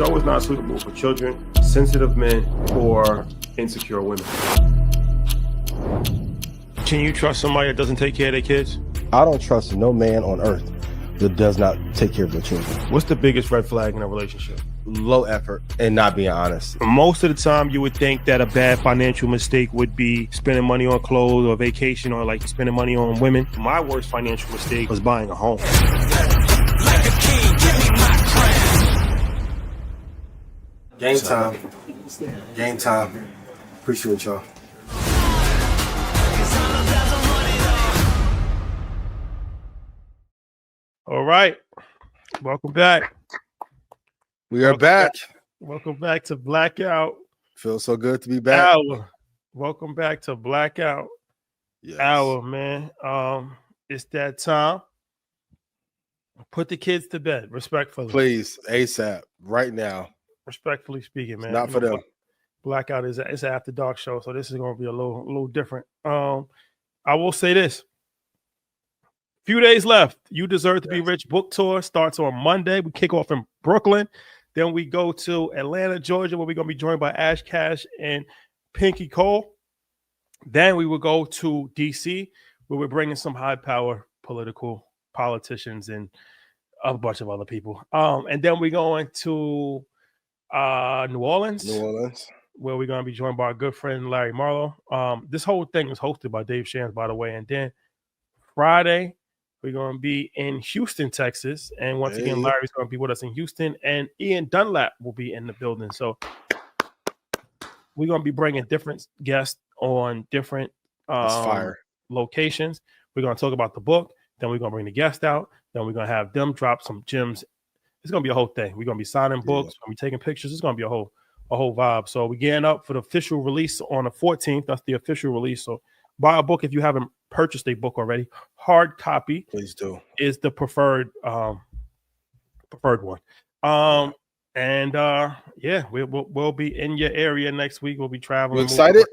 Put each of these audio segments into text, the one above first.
show is not suitable for children, sensitive men, or insecure women. Can you trust somebody that doesn't take care of their kids? I don't trust no man on earth that does not take care of their children. What's the biggest red flag in a relationship? Low effort and not being honest. Most of the time, you would think that a bad financial mistake would be spending money on clothes or vacation or like spending money on women. My worst financial mistake was buying a home. Like a king, give me my crown. Game time. Game time. Appreciate y'all. All right. Welcome back. We are back. Welcome back to Blackout Feels so good to be back. Hour. Welcome back to Blackout Hour, man. It's that time. Put the kids to bed, respectfully. Please, ASAP, right now. Respectfully speaking, man. It's not for them. Blackout is it's an after dark show, so this is going to be a little different. I will say this. Few days left. You Deserve to Be Rich book tour starts on Monday. We kick off in Brooklyn. Then we go to Atlanta, Georgia, where we're going to be joined by Ash Cash and Pinky Cole. Then we will go to D.C., where we're bringing some high-power politicians and a bunch of other people. And then we're going to New Orleans, where we're going to be joined by our good friend Larry Marlowe. This whole thing is hosted by Dave Shams, by the way. And then Friday, we're going to be in Houston, Texas. And once again, Larry's going to be with us in Houston. And Ian Dunlap will be in the building. So we're going to be bringing different guests on different locations. We're going to talk about the book. Then we're going to bring the guest out. Then we're going to have them drop some gems. It's going to be a whole thing. We're going to be signing books. We're going to be taking pictures. It's going to be a whole vibe. So we're getting up for the official release on the 14th. That's the official release. So buy a book if you haven't purchased a book already. Hard copy, please do, is the preferred one. We'll be in your area next week. We'll be traveling. You excited?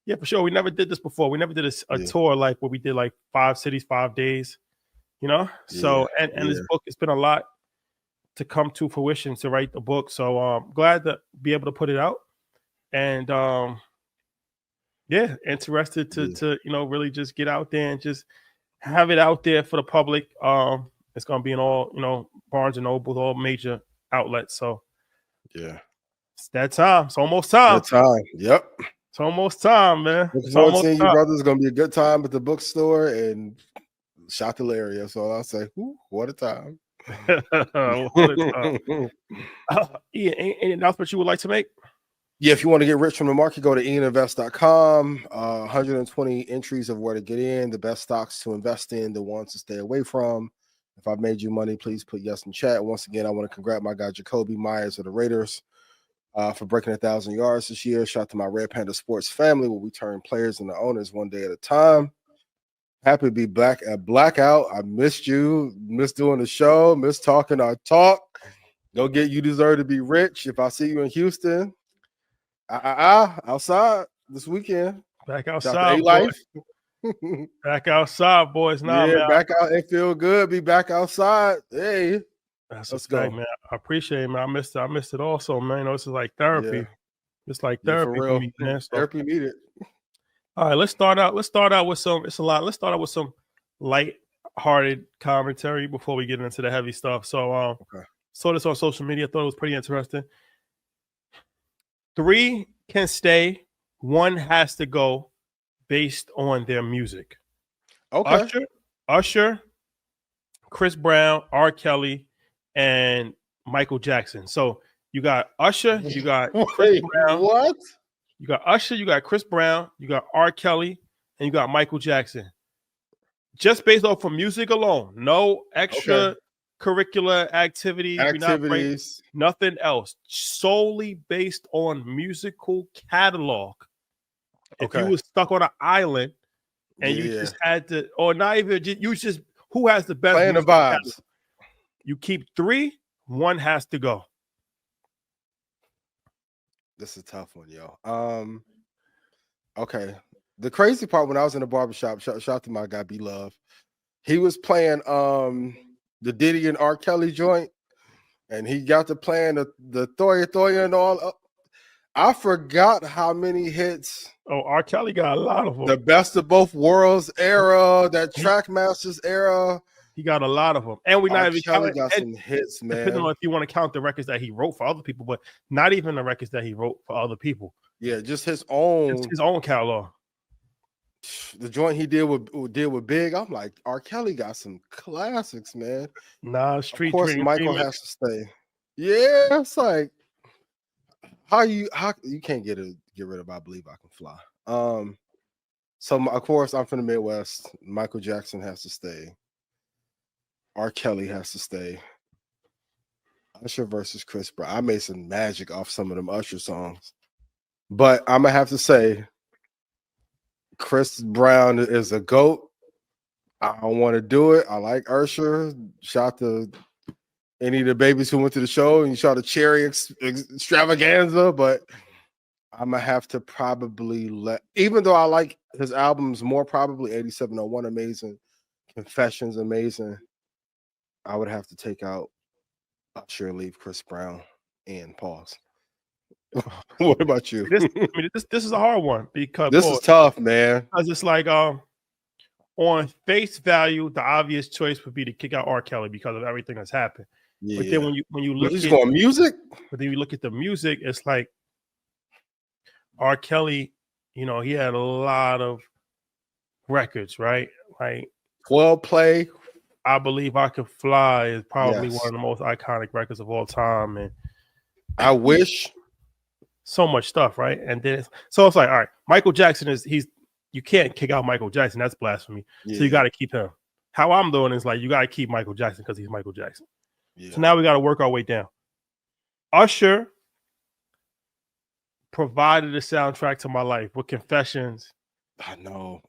Yeah, for sure. We never did this before. We never did a tour like where we did like 5 cities, 5 days. You know, so and this book, it's been a lot to come to fruition to write the book. So glad to be able to put it out, and interested to really just get out there and just have it out there for the public. It's gonna be in all Barnes and Noble, all major outlets. So it's that time. It's almost time. Yep. It's almost time, man. Looking forward to seeing you, brothers. It's gonna be a good time at the bookstore and shout to Larry. That's all I'll say. What a time. What a time. Ian, any announcements you would like to make? Yeah, if you want to get rich from the market, go to ianinvest.com. 120 entries of where to get in, the best stocks to invest in, the ones to stay away from. If I've made you money, please put yes in chat. Once again, I want to congrats my guy Jacoby Myers of the Raiders for breaking 1,000 yards this year. Shout out to my Red Panda Sports family, where we turn players into owners one day at a time. Happy to be back at Blackout. I missed you, missed doing the show, missed talking our talk. Go get You Deserve to Be Rich. If I see you in Houston, outside this weekend. Back outside, life. Back outside, boys. Now, man, back out and feel good. Be back outside. Hey, let's go, man. I appreciate it, man. I missed it also, man. This is like therapy. Yeah. It's like therapy for me, man. So, therapy needed. All right, let's start out with some. It's a lot. Let's start out with some light-hearted commentary before we get into the heavy stuff. So, saw this on social media. Thought it was pretty interesting. 3 can stay, 1 has to go based on their music. Okay. Usher, Chris Brown, R. Kelly, and Michael Jackson. So you got Usher, you got Chris Brown. What? You got Usher, you got Chris Brown, you got R. Kelly, and you got Michael Jackson. Just based off of music alone. No extra curricular activities. Nothing else. Solely based on musical catalog. If you were stuck on an island and you just had to, or not even, you just, who has the best? Playing the vibes. Catalog? You keep 3, 1 has to go. This is a tough one, yo. Okay. The crazy part, when I was in the barbershop, shout out to my guy B-Love, he was playing the Diddy and R. Kelly joint. And he got to playing the Thoya and all. I forgot how many hits. Oh, R. Kelly got a lot of them. The Best of Both Worlds era, that Trackmasters era. He got a lot of them, and we not even Kelly got some hits, man. Depending on if you want to count the records that he wrote for other people, but not even the records that he wrote for other people. Yeah, just his own catalog. The joint he did with Big, I'm like, R. Kelly got some classics, man. Nah, Street Of course, Dreams Michael remix. has to stay. Yeah, it's like how you can't get rid of I Believe I Can Fly. So of course I'm from the Midwest. Michael Jackson has to stay. R. Kelly has to stay. Usher versus Chris Brown. I made some magic off some of them Usher songs, but I'm gonna have to say Chris Brown is a GOAT. I don't want to do it. I like Usher. Shout to any of the babies who went to the show and you saw the cherry extravaganza, but I'm gonna have to probably even though I like his albums more, probably 8701 amazing, Confessions amazing, I would have to take out Usher, leave Chris Brown, and pause. What about you? This is a hard one because this is tough, man. Because it's like on face value, the obvious choice would be to kick out R. Kelly because of everything that's happened. Yeah. But then when you look at music, but then you look at the music, it's like R. Kelly, you know, he had a lot of records, right? Like 12 Play. I Believe I Could Fly is probably one of the most iconic records of all time. And I Wish. So much stuff, right? And then so it's like, all right, Michael Jackson you can't kick out Michael Jackson. That's blasphemy. Yeah. So you got to keep him. How I'm doing is like, you got to keep Michael Jackson because he's Michael Jackson. Yeah. So now we got to work our way down. Usher provided a soundtrack to my life with Confessions. I know.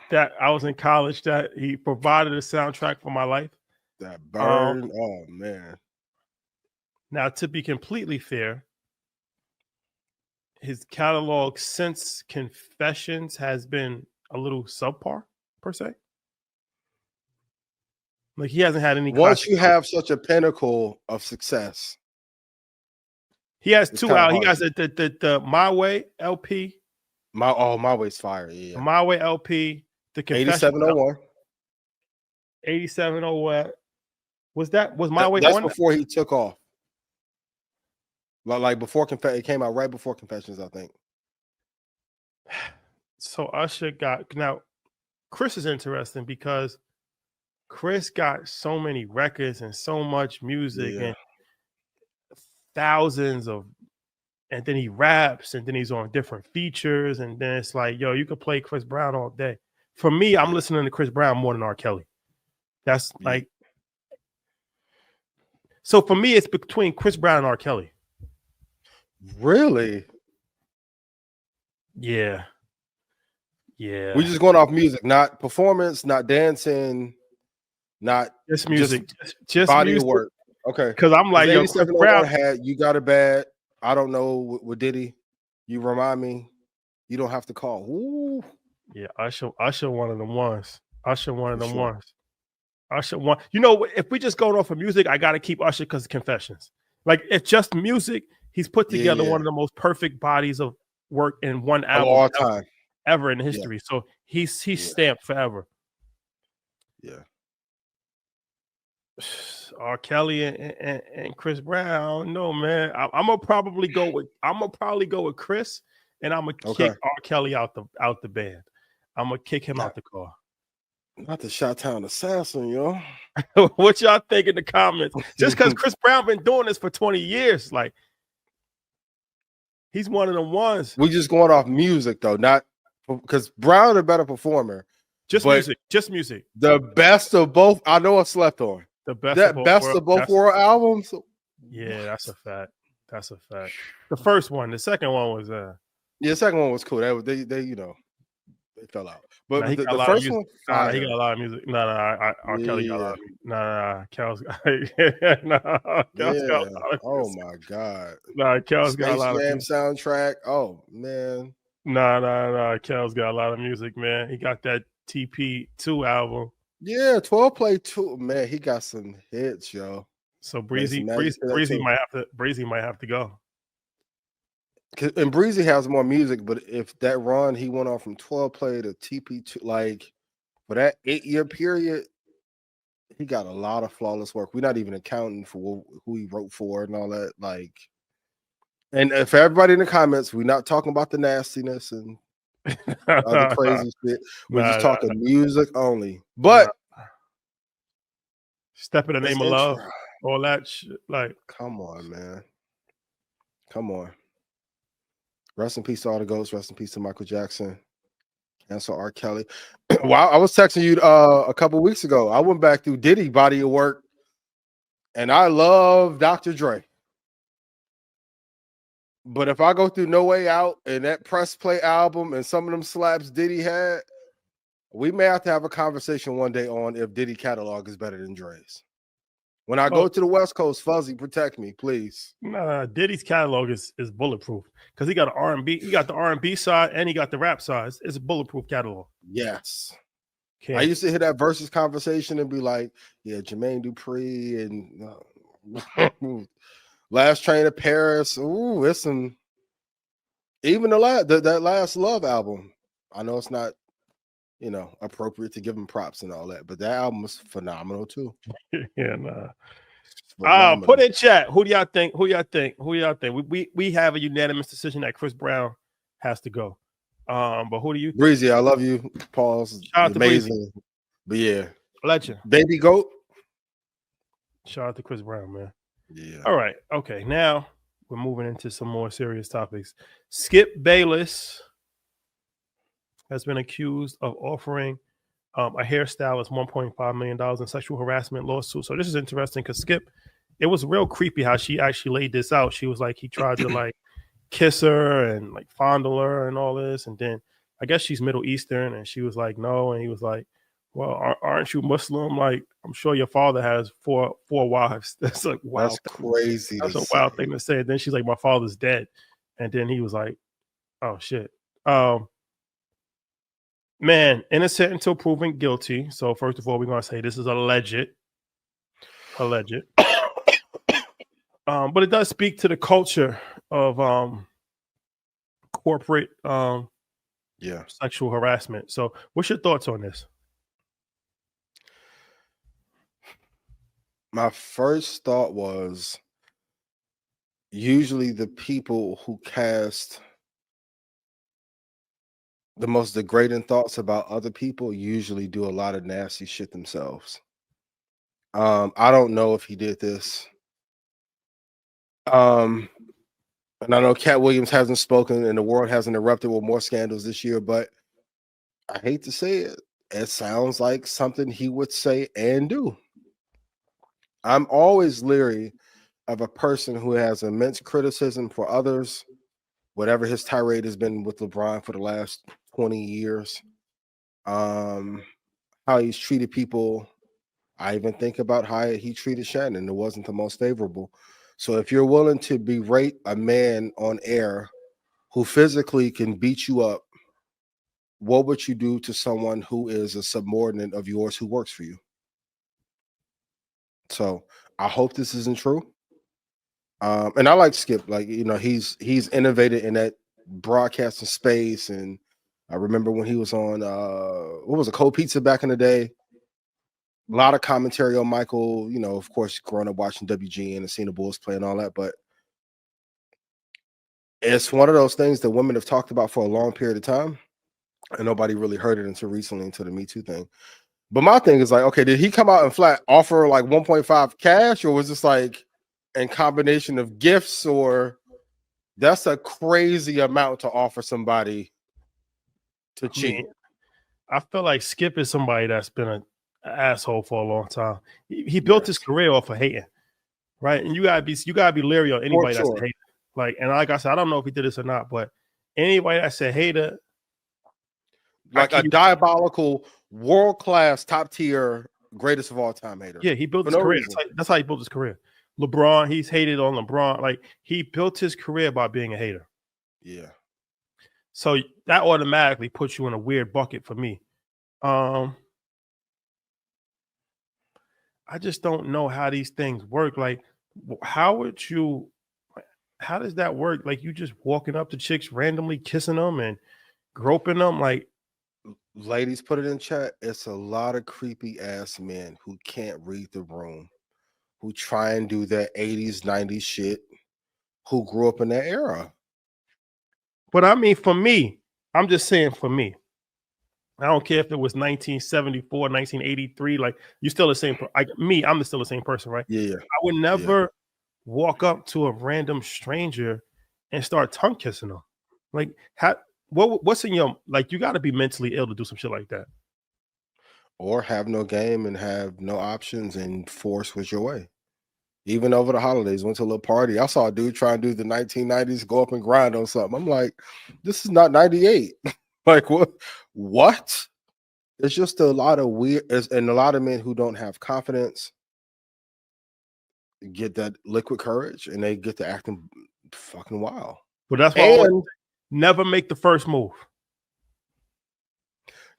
That I was in college, that he provided a soundtrack for my life. That Burn. Oh, man. Now, to be completely fair, his catalog since Confessions has been a little subpar, per se. Like, he hasn't had any. Once you have such a pinnacle of success, he has two out. He has the My Way LP. My Way's fire. Yeah. My Way LP. The 8701. 8701. Was My Way? That's before he took off. Like before it came out right before Confessions, I think. So Usher got now. Chris is interesting because Chris got so many records and so much music and thousands of, and then he raps and then he's on different features and then it's like, yo, you could play Chris Brown all day. For me, I'm listening to Chris Brown more than R. Kelly. That's like, so for me, it's between Chris Brown and R. Kelly. Really? Yeah. Yeah. We're just going off music, not performance, not dancing, not just music, just body music. Of work. Okay. Because I'm like, yo, Chris Brown had You Got It Bad. I don't know what Diddy. You remind me. You don't have to call. Ooh. Yeah, Usher one of them ones. Usher one of them ones. Usher one. You know, if we just going off of music, I got to keep Usher because of Confessions. Like, if just music, he's put together one of the most perfect bodies of work in one album all time ever in history. So he's stamped forever. Yeah. R. Kelly and Chris Brown. No, man. I'm gonna probably go with Chris, and I'm gonna kick R. Kelly out the band. I'm gonna kick him out the car. Not the Chi-Town assassin, yo. What y'all think in the comments? Just because Chris Brown been doing this for 20 years, like he's one of them ones. We just going off music though, not because Brown a better performer. Just music. The best of both. I know I slept on. The best of both world albums. Yeah, that's a fact. That's a fact. The first one, the second one was the second one was cool. They fell out. But the first one, he got a lot of music. R. Kelly got a lot of music. Kel's got a lot of oh my god. Kel's got a lot of music. Soundtrack. Oh man. Kel's got a lot of music, man. He got that TP2 album. Yeah, 12 Play 2. Man, he got some hits, yo. So Made some magic to that Breezy might have to go. And Breezy has more music, but if that run he went on from 12 play to TP2, like for that 8-year period, he got a lot of flawless work. We're not even accounting for who he wrote for and all that. Like, and for everybody in the comments, we're not talking about the nastiness and other crazy shit. We're just talking music only. But Step in the Name of Love, all that shit. Like, come on, man. Come on. Rest in peace to all the ghosts. Rest in peace to Michael Jackson. Cancel R. Kelly. Well, I was texting you a couple weeks ago. I went back through Diddy body of work, and I love Dr. Dre. But if I go through No Way Out and that Press Play album and some of them slaps Diddy had, we may have to have a conversation one day on if Diddy catalog is better than Dre's. When I go to the West Coast, Fuzzy, protect me, please. Nah, Diddy's catalog is bulletproof because he got an R&B, he got the R&B side and he got the rap side. It's a bulletproof catalog. Yes. I used to hear that versus conversation and be like, yeah, Jermaine Dupri and Last Train to Paris. Ooh, it's some. Even that last Love album. I know it's not, appropriate to give him props and all that, but that album was phenomenal too. Yeah, nah. Put in chat. Who do y'all think? We have a unanimous decision that Chris Brown has to go. But who do you think? Breezy, I love you. Paul's amazing. But yeah. Legend. Baby Goat. Shout out to Chris Brown, man. Yeah. All right. Okay. Now we're moving into some more serious topics. Skip Bayless has been accused of offering a hairstylist $1.5 million in sexual harassment lawsuit. So this is interesting because Skip, it was real creepy how she actually laid this out. She was like, he tried to like kiss her and like fondle her and all this. And then I guess she's Middle Eastern and she was like, no. And he was like, well, aren't you Muslim? Like, I'm sure your father has four wives. That's like, wow. That's crazy. That's a wild thing to say. And then she's like, my father's dead. And then he was like, oh shit. Man, innocent until proven guilty. So first of all, we're gonna say this is alleged. But it does speak to the culture of corporate sexual harassment. So what's your thoughts on this? My first thought was usually the people who cast the most degrading thoughts about other people usually do a lot of nasty shit themselves. I don't know if he did this. And I know Cat Williams hasn't spoken and the world hasn't erupted with more scandals this year, but I hate to say it. It sounds like something he would say and do. I'm always leery of a person who has immense criticism for others, whatever his tirade has been with LeBron for the last 20 years, how he's treated people. I even think about how he treated Shannon. It wasn't the most favorable. So if you're willing to berate a man on air who physically can beat you up, what would you do to someone who is a subordinate of yours who works for you? So I hope this isn't true. And I like Skip. Like, he's innovated in that broadcasting space. And I remember when he was on what was it, Cold Pizza back in the day. A lot of commentary on Michael, of course, growing up watching WGN and seeing the Bulls play and all that. But it's one of those things that women have talked about for a long period of time. And nobody really heard it until recently, until the Me Too thing. But my thing is like, okay, did he come out and flat offer like 1.5 cash, or was this like in combination of gifts? Or that's a crazy amount to offer somebody to cheat. I feel like Skip is somebody that's been an asshole for a long time. He built his career off of hating, right? And you gotta be leery on anybody that's a hater. Like, and like I said, I don't know if he did this or not, but anybody that's a hater, like a diabolical, world-class, top-tier, greatest of all time hater. Yeah, he built his career. That's how he built his career. LeBron, he's hated on LeBron. Like, he built his career by being a hater. Yeah. So that automatically puts you in a weird bucket for me. I I just don't know how these things work. Like, how does that work? Like, you just walking up to chicks randomly, kissing them and groping them? Like, Ladies, put it in chat. It's a lot of creepy ass men who can't read the room, who try and do that 80s, 90s shit, who grew up in that era. but I mean, for me, I'm just saying for me, I don't care if it was 1974, 1983. Like, you're still the same. I'm still the same person, right? Yeah. I would never walk up to a random stranger and start tongue kissing them. Like, what's in your, like, you got to be mentally ill to do some shit like that. Or have no game and have no options and force was your way. Even over the holidays, went to a little party. I saw a dude try and do the 1990s, go up and grind on something. I'm like, this is not 98. Like, what? It's just a lot of weird, and a lot of men who don't have confidence get that liquid courage and they get to acting fucking wild. But that's why I always say, never make the first move.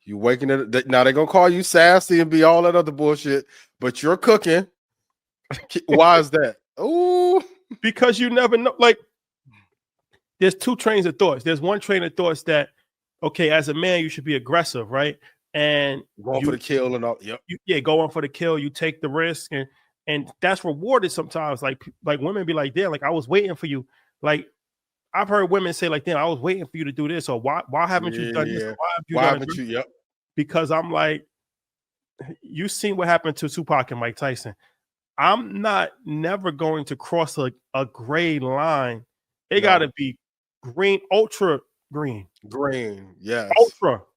You waking it now, they're gonna call you sassy and be all that other bullshit, but you're cooking. Why is that? Oh, because you never know. Like, there's two trains of thoughts. There's one train of thoughts that, okay, as a man, you should be aggressive, right? And going for the kill and all. Yep. Go on for the kill. You take the risk, and that's rewarded sometimes. Like women be like, damn, like I was waiting for you. Like, I've heard women say, like, damn, I was waiting for you to do this, or why haven't you done this? Why haven't you? Yep. Because I'm like, you seen what happened to Tupac and Mike Tyson. I'm not never going to cross a gray line. It got to be green, ultra green. Green, yes.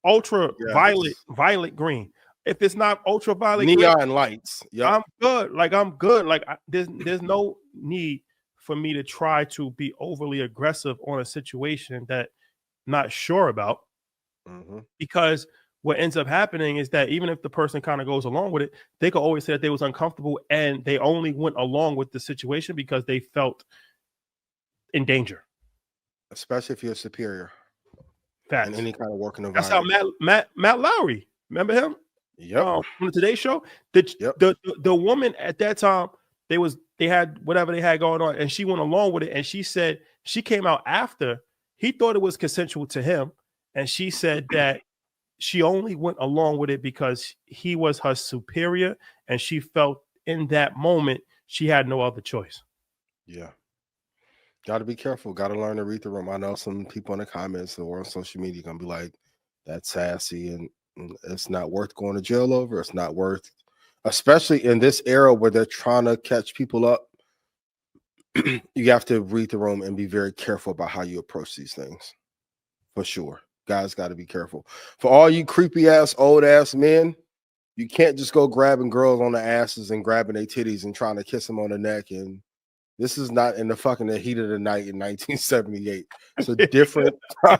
Ultra yes. Violet green. If it's not ultraviolet neon green, lights. Yep. I'm good. Like, I'm good. Like, there's no need for me to try to be overly aggressive on a situation that I'm not sure about. Mm-hmm. Because what ends up happening is that even if the person kind of goes along with it, they could always say that they was uncomfortable and they only went along with the situation because they felt in danger. Especially if you're superior. Facts. In any kind of working environment. That's how Matt Lowry, remember him? Yep. From the Today Show. The woman at that time, they had whatever they had going on, and she went along with it. And she said she came out after. He thought it was consensual to him, and she said that she only went along with it because he was her superior, and she felt in that moment she had no other choice. Yeah. Got to be careful. Got to learn to read the room. I know some people in the comments or on social media going to be like, that's sassy and it's not worth going to jail over. It's not worth, especially in this era where they're trying to catch people up. You have to read the room and be very careful about how you approach these things. For sure. Guys got to be careful. For all you creepy ass, old ass men, you can't just go grabbing girls on the asses and grabbing their titties and trying to kiss them on the neck. And this is not in the heat of the night in 1978. It's a different time.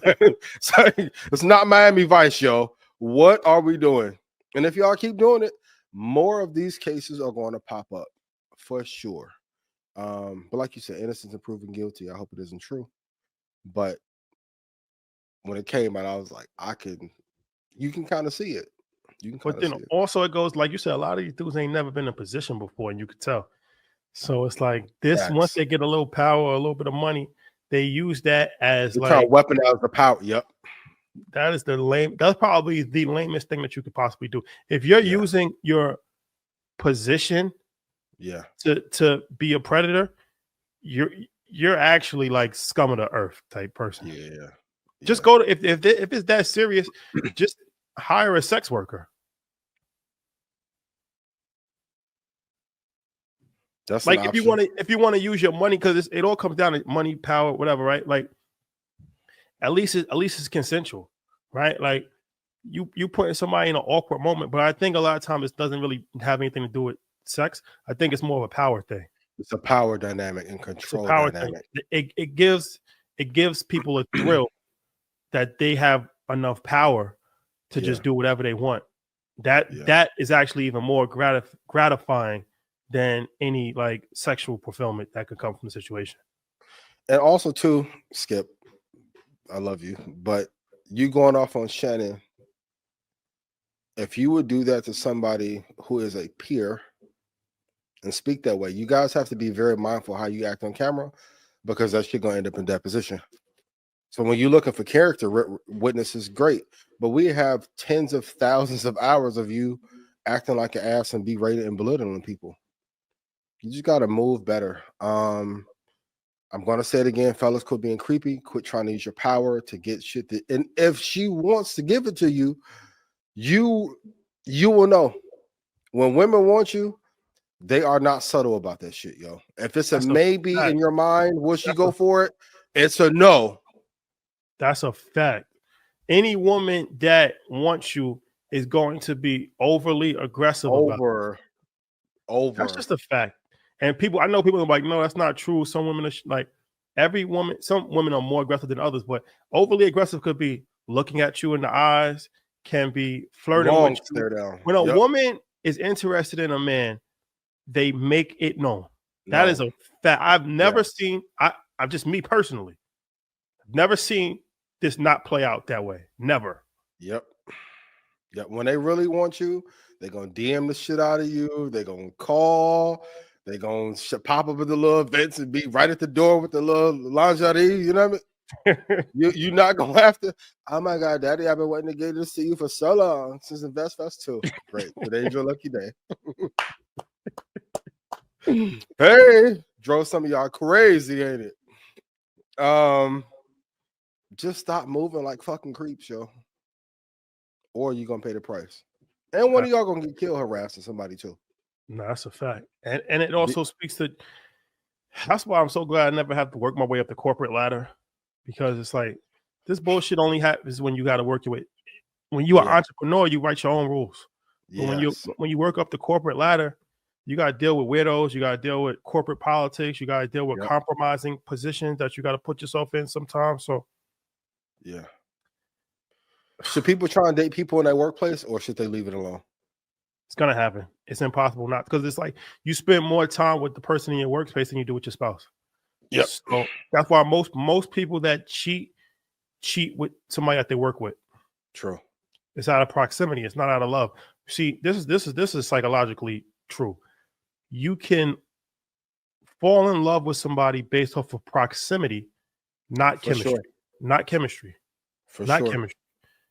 It's not Miami Vice, yo. What are we doing? And if y'all keep doing it, more of these cases are going to pop up for sure. But like you said, innocence and proven guilty. I hope it isn't true. But when it came out, I was like, you can kind of see it. But then also it goes, like you said, a lot of these dudes ain't never been in a position before, and you could tell. So it's like this, once they get a little power or a little bit of money, they use that as try to weaponize the power. Yep. That's probably the lamest thing that you could possibly do. If you're using your position to be a predator, you're actually like scum of the earth type person. Yeah. Just go to if it's that serious, just hire a sex worker. That's like if you want to use your money, because it all comes down to money, power, whatever, right? Like at least it's consensual, right? Like you putting somebody in an awkward moment, but I think a lot of times it doesn't really have anything to do with sex. I think it's more of a power thing. It's a power dynamic and control dynamic. It gives people a thrill that they have enough power to just do whatever they want. That is actually even more gratifying than any like sexual fulfillment that could come from the situation. And also too, Skip, I love you, but you going off on Shannon, if you would do that to somebody who is a peer and speak that way. You guys have to be very mindful how you act on camera, because that shit gonna end up in deposition. So when you're looking for character witnesses, great, but we have tens of thousands of hours of you acting like an ass and berating and belittling people. You just gotta move better. I'm gonna say it again, fellas. Quit being creepy. Quit trying to use your power to get shit. And if she wants to give it to you, you will know. When women want you, they are not subtle about that shit, yo. If it's a maybe in your mind, will she go for it? It's a no. That's a fact. Any woman that wants you is going to be overly aggressive. Over. That's just a fact. And people, I know people are like, no, that's not true. Some women are like, every woman, some women are more aggressive than others, but overly aggressive could be looking at you in the eyes, can be flirting with you. When a woman is interested in a man, they make it known. That is a fact. I've never seen, I'm just me personally, never seen this not play out that way. Never. Yep. When they really want you, they're gonna DM the shit out of you. They're gonna call. They're gonna pop up at the little events and be right at the door with the little lingerie. You know what I mean? You're not gonna have to. Oh my God, Daddy, I've been waiting to get to see you for so long since Invest Fest 2. Great. Today's your lucky day. Hey, drove some of y'all crazy, ain't it? Just stop moving like fucking creeps, yo. Or you're gonna pay the price. And one of y'all gonna get killed harassing somebody too. No, that's a fact. And it also speaks to, that's why I'm so glad I never have to work my way up the corporate ladder, because it's like this bullshit only happens when you got to work your way. When you are an entrepreneur, you write your own rules. Yes. When you work up the corporate ladder, you got to deal with weirdos. You got to deal with corporate politics. You got to deal with compromising positions that you got to put yourself in sometimes. So, yeah. Should people try and date people in their workplace, or should they leave it alone? It's gonna happen. It's impossible not, because it's like you spend more time with the person in your workspace than you do with your spouse. Yep. So that's why most people that cheat with somebody that they work with. True. It's out of proximity. It's not out of love. See, this is psychologically true. You can fall in love with somebody based off of proximity, not chemistry. Sure. Not chemistry. Not chemistry.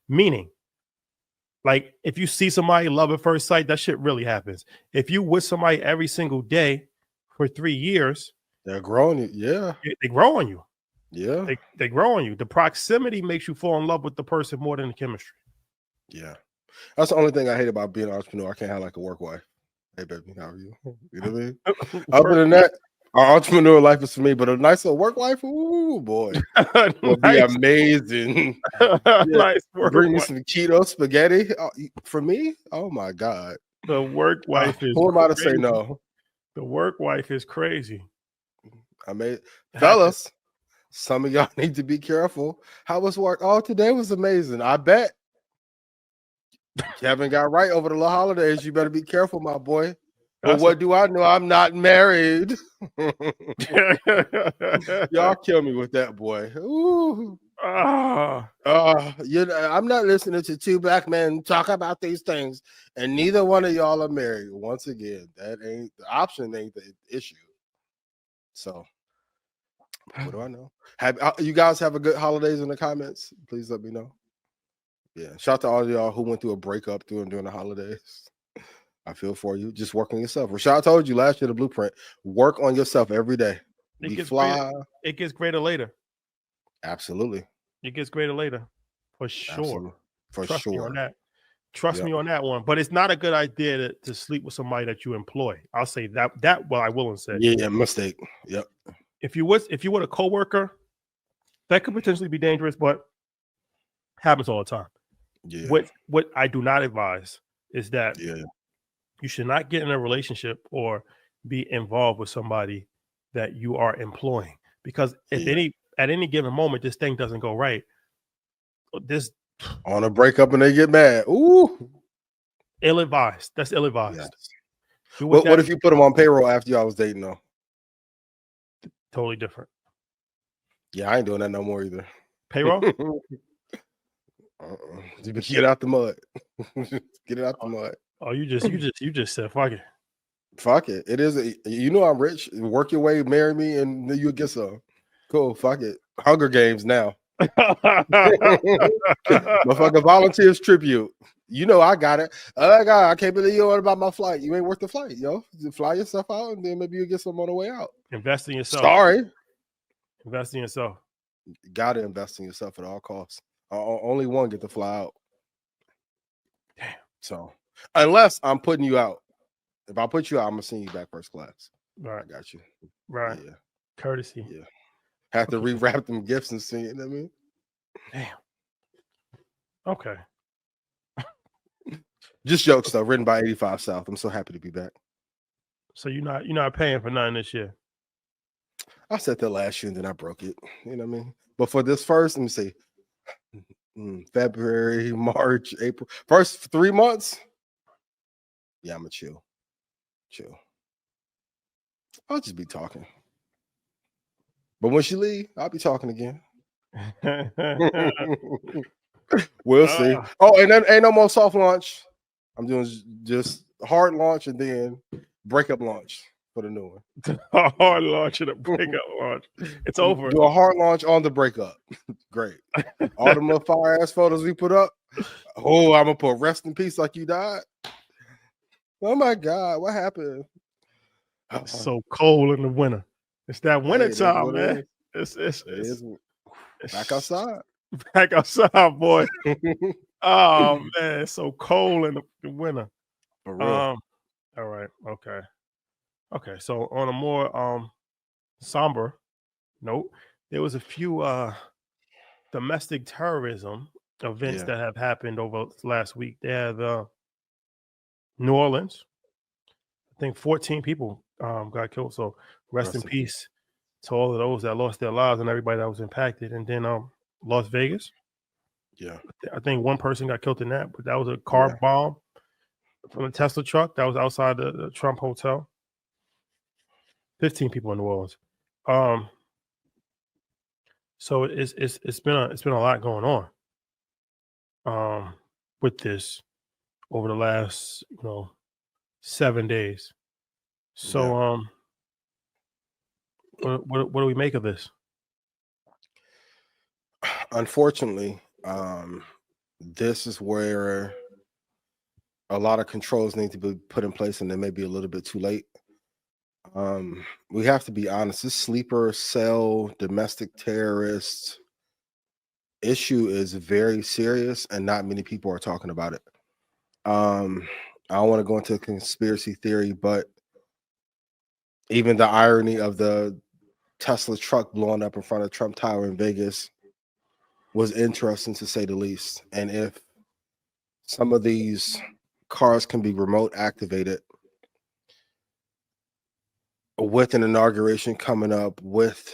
Meaning, like, if you see somebody, love at first sight, that shit really happens. If you with somebody every single day for 3 years, they're growing. Yeah, they grow on you. Yeah, they grow on you. The proximity makes you fall in love with the person more than the chemistry. Yeah, that's the only thing I hate about being an entrepreneur. I can't have like a work wife. Hey, baby, how are you? You know what I mean? Other than that, our entrepreneur life is for me. But a nice little work wife, ooh boy, will be amazing. Nice work. Bring me some keto spaghetti for me. Oh my God, the work wife is. Who am I to say no? The work wife is crazy. I mean, fellas, some of y'all need to be careful. How was work? Oh, today was amazing. I bet. Kevin got right over the holidays. You better be careful, my boy. But what do I know? I'm not married. Y'all kill me with that, boy. Ooh. I'm not listening to two black men talk about these things, and neither one of y'all are married. Once again, that ain't the option, ain't the issue. So, what do I know? Have you guys have a good holidays in the comments? Please let me know. Yeah, shout out to all of y'all who went through a breakup during the holidays. I feel for you. Just work on yourself. Rashad told you last year, the blueprint. Work on yourself every day. It gets greater later. Absolutely. It gets greater later. For sure. Absolutely. Trust me on that. Trust me on that one. But it's not a good idea to sleep with somebody that you employ. I'll say that well, I will and say. Yeah, mistake. Yep. If you were a coworker, that could potentially be dangerous, but happens all the time. Yeah. What I do not advise is that you should not get in a relationship or be involved with somebody that you are employing, because at any given moment, this thing doesn't go right. This on a breakup and they get mad. Ooh, ill-advised. That's ill-advised. Yes. What if you put them on payroll after y'all was dating though? Totally different. Yeah, I ain't doing that no more either. Payroll? Get out the mud. Get it out the mud. Oh, you just said fuck it. Fuck it. It is. You know I'm rich. Work your way, marry me, and then you'll get some. Cool. Fuck it. Hunger Games now. Motherfucker volunteers tribute. You know I got it. Oh my God, I can't believe you know about my flight. You ain't worth the flight, yo. Just fly yourself out, and then maybe you'll get some on the way out. Invest in yourself. Sorry. Invest in yourself. Gotta invest in yourself at all costs. Only one get to fly out. Damn. So unless I'm putting you out. If I put you out, I'm gonna send you back first class. Right. I got you. Right. Yeah. Courtesy. Yeah. Have to rewrap them gifts and send it. I mean, damn. Okay. Just jokes though. Written by 85 South. I'm so happy to be back. So you're not paying for nothing this year. I said that last year and then I broke it. You know what I mean? But for this first, let me see. February, March, April. First 3 months. Yeah, I'm gonna chill. I'll just be talking. But when she leave, I'll be talking again. We'll see. Oh, and then ain't no more soft launch. I'm doing just hard launch and then breakup launch for the new one. A hard launch and a breakup launch. It's over. Do a hard launch on the breakup. Great. All the little fire ass photos we put up. Oh, I'm gonna put rest in peace like you died. Oh my God, what happened? It's so cold in the winter. It's that winter time, man. It's back outside. Back outside, boy. Oh man, it's so cold in the winter. For real. All right, okay. So on a more somber note, there was a few domestic terrorism events that have happened over last week. They had New Orleans. I think 14 people got killed. So rest in peace to all of those that lost their lives and everybody that was impacted. And then Las Vegas. Yeah. I think one person got killed in that, but that was a car bomb from a Tesla truck that was outside the Trump Hotel. 15 people in New Orleans. So it's been a lot going on with this over the last 7 days. So what do we make of this? Unfortunately, this is where a lot of controls need to be put in place, and they may be a little bit too late. We have to be honest. This sleeper cell domestic terrorist issue is very serious, and not many people are talking about it. I don't want to go into conspiracy theory, but even the irony of the Tesla truck blowing up in front of Trump Tower in Vegas was interesting, to say the least. And if some of these cars can be remote activated, with an inauguration coming up, with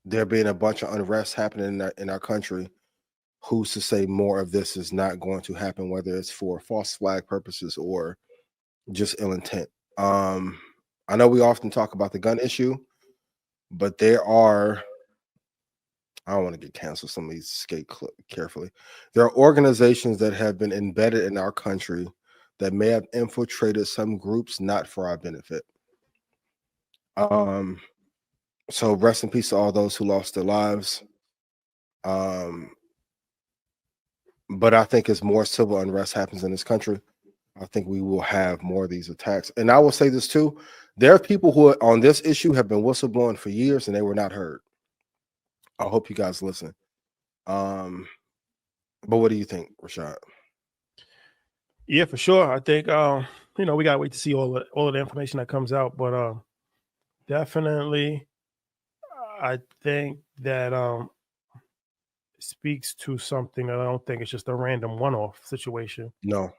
there being a bunch of unrest happening in our country, who's to say more of this is not going to happen, whether it's for false flag purposes or just ill intent. I know we often talk about the gun issue, but there are, I don't want to get canceled, some of these skate carefully. There are organizations that have been embedded in our country that may have infiltrated some groups not for our benefit. So rest in peace to all those who lost their lives. But I think as more civil unrest happens in this country, I think we will have more of these attacks. And I will say this too. There are people who on this issue have been whistleblowing for years and they were not heard. I hope you guys listen. But what do you think, Rashad? Yeah, for sure. I think we gotta wait to see all of the information that comes out. But definitely, I think that speaks to something that I don't think it's just a random one-off situation. No.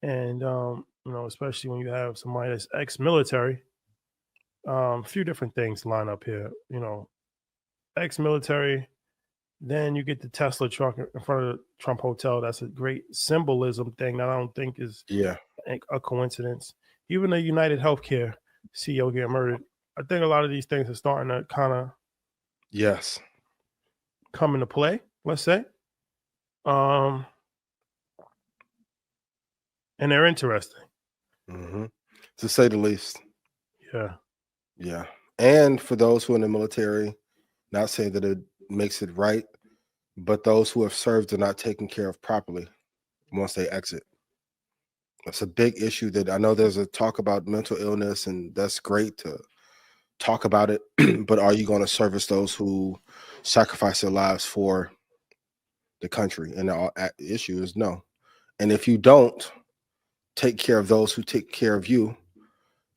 And especially when you have somebody that's ex-military, a few different things line up here. Ex-military, then you get the Tesla truck in front of the Trump Hotel. That's a great symbolism thing that I don't think is a coincidence. Even the United Healthcare CEO getting murdered. I think a lot of these things are starting to kind of come into play, let's say. And they're interesting. Mm-hmm. To say the least. Yeah. Yeah. And for those who are in the military, not saying that it makes it right, but those who have served are not taken care of properly once they exit. It's a big issue that I know there's a talk about mental illness, and that's great to talk about it. But are you going to service those who sacrifice their lives for the country? And the issue is no. And if you don't take care of those who take care of you,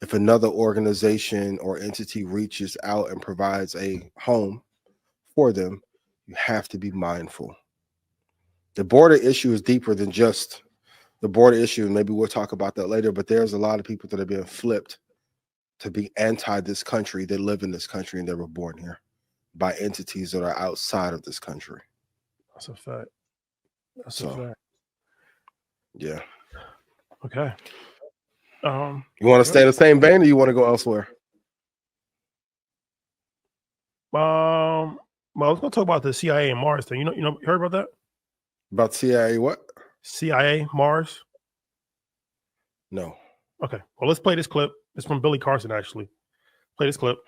if another organization or entity reaches out and provides a home for them, you have to be mindful. The border issue is deeper than just the border issue, and maybe we'll talk about that later, but there's a lot of people that are being flipped to be anti this country. They live in this country and they were born here by entities that are outside of this country. That's a fact. That's So, a fact. Yeah. Okay. You want to stay in the same vein, or you want to go elsewhere? Well, I was going to talk about the CIA and Mars thing. You heard about that? About CIA what? CIA, Mars. No. Okay. Well, let's play this clip. It's from Billy Carson, actually. Play this clip.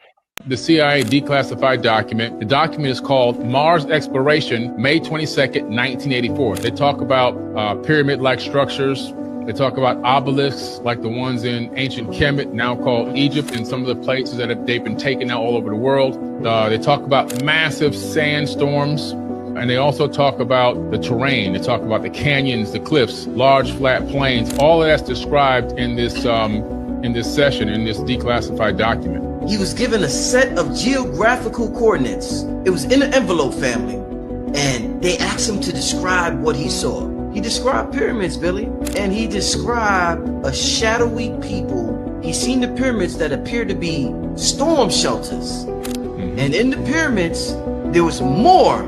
The CIA declassified document. The document is called Mars Exploration, May 22nd, 1984. They talk about pyramid-like structures. They talk about obelisks like the ones in ancient Kemet, now called Egypt, and some of the places that they've been taken out all over the world. They talk about massive sandstorms, and they also talk about the terrain. They talk about the canyons, the cliffs, large flat plains. All of that's described in this session, in this declassified document. He was given a set of geographical coordinates. It was in the envelope family, and they asked him to describe what he saw. He described pyramids, Billy, and he described a shadowy people. He seen the pyramids that appeared to be storm shelters. And in the pyramids, there was more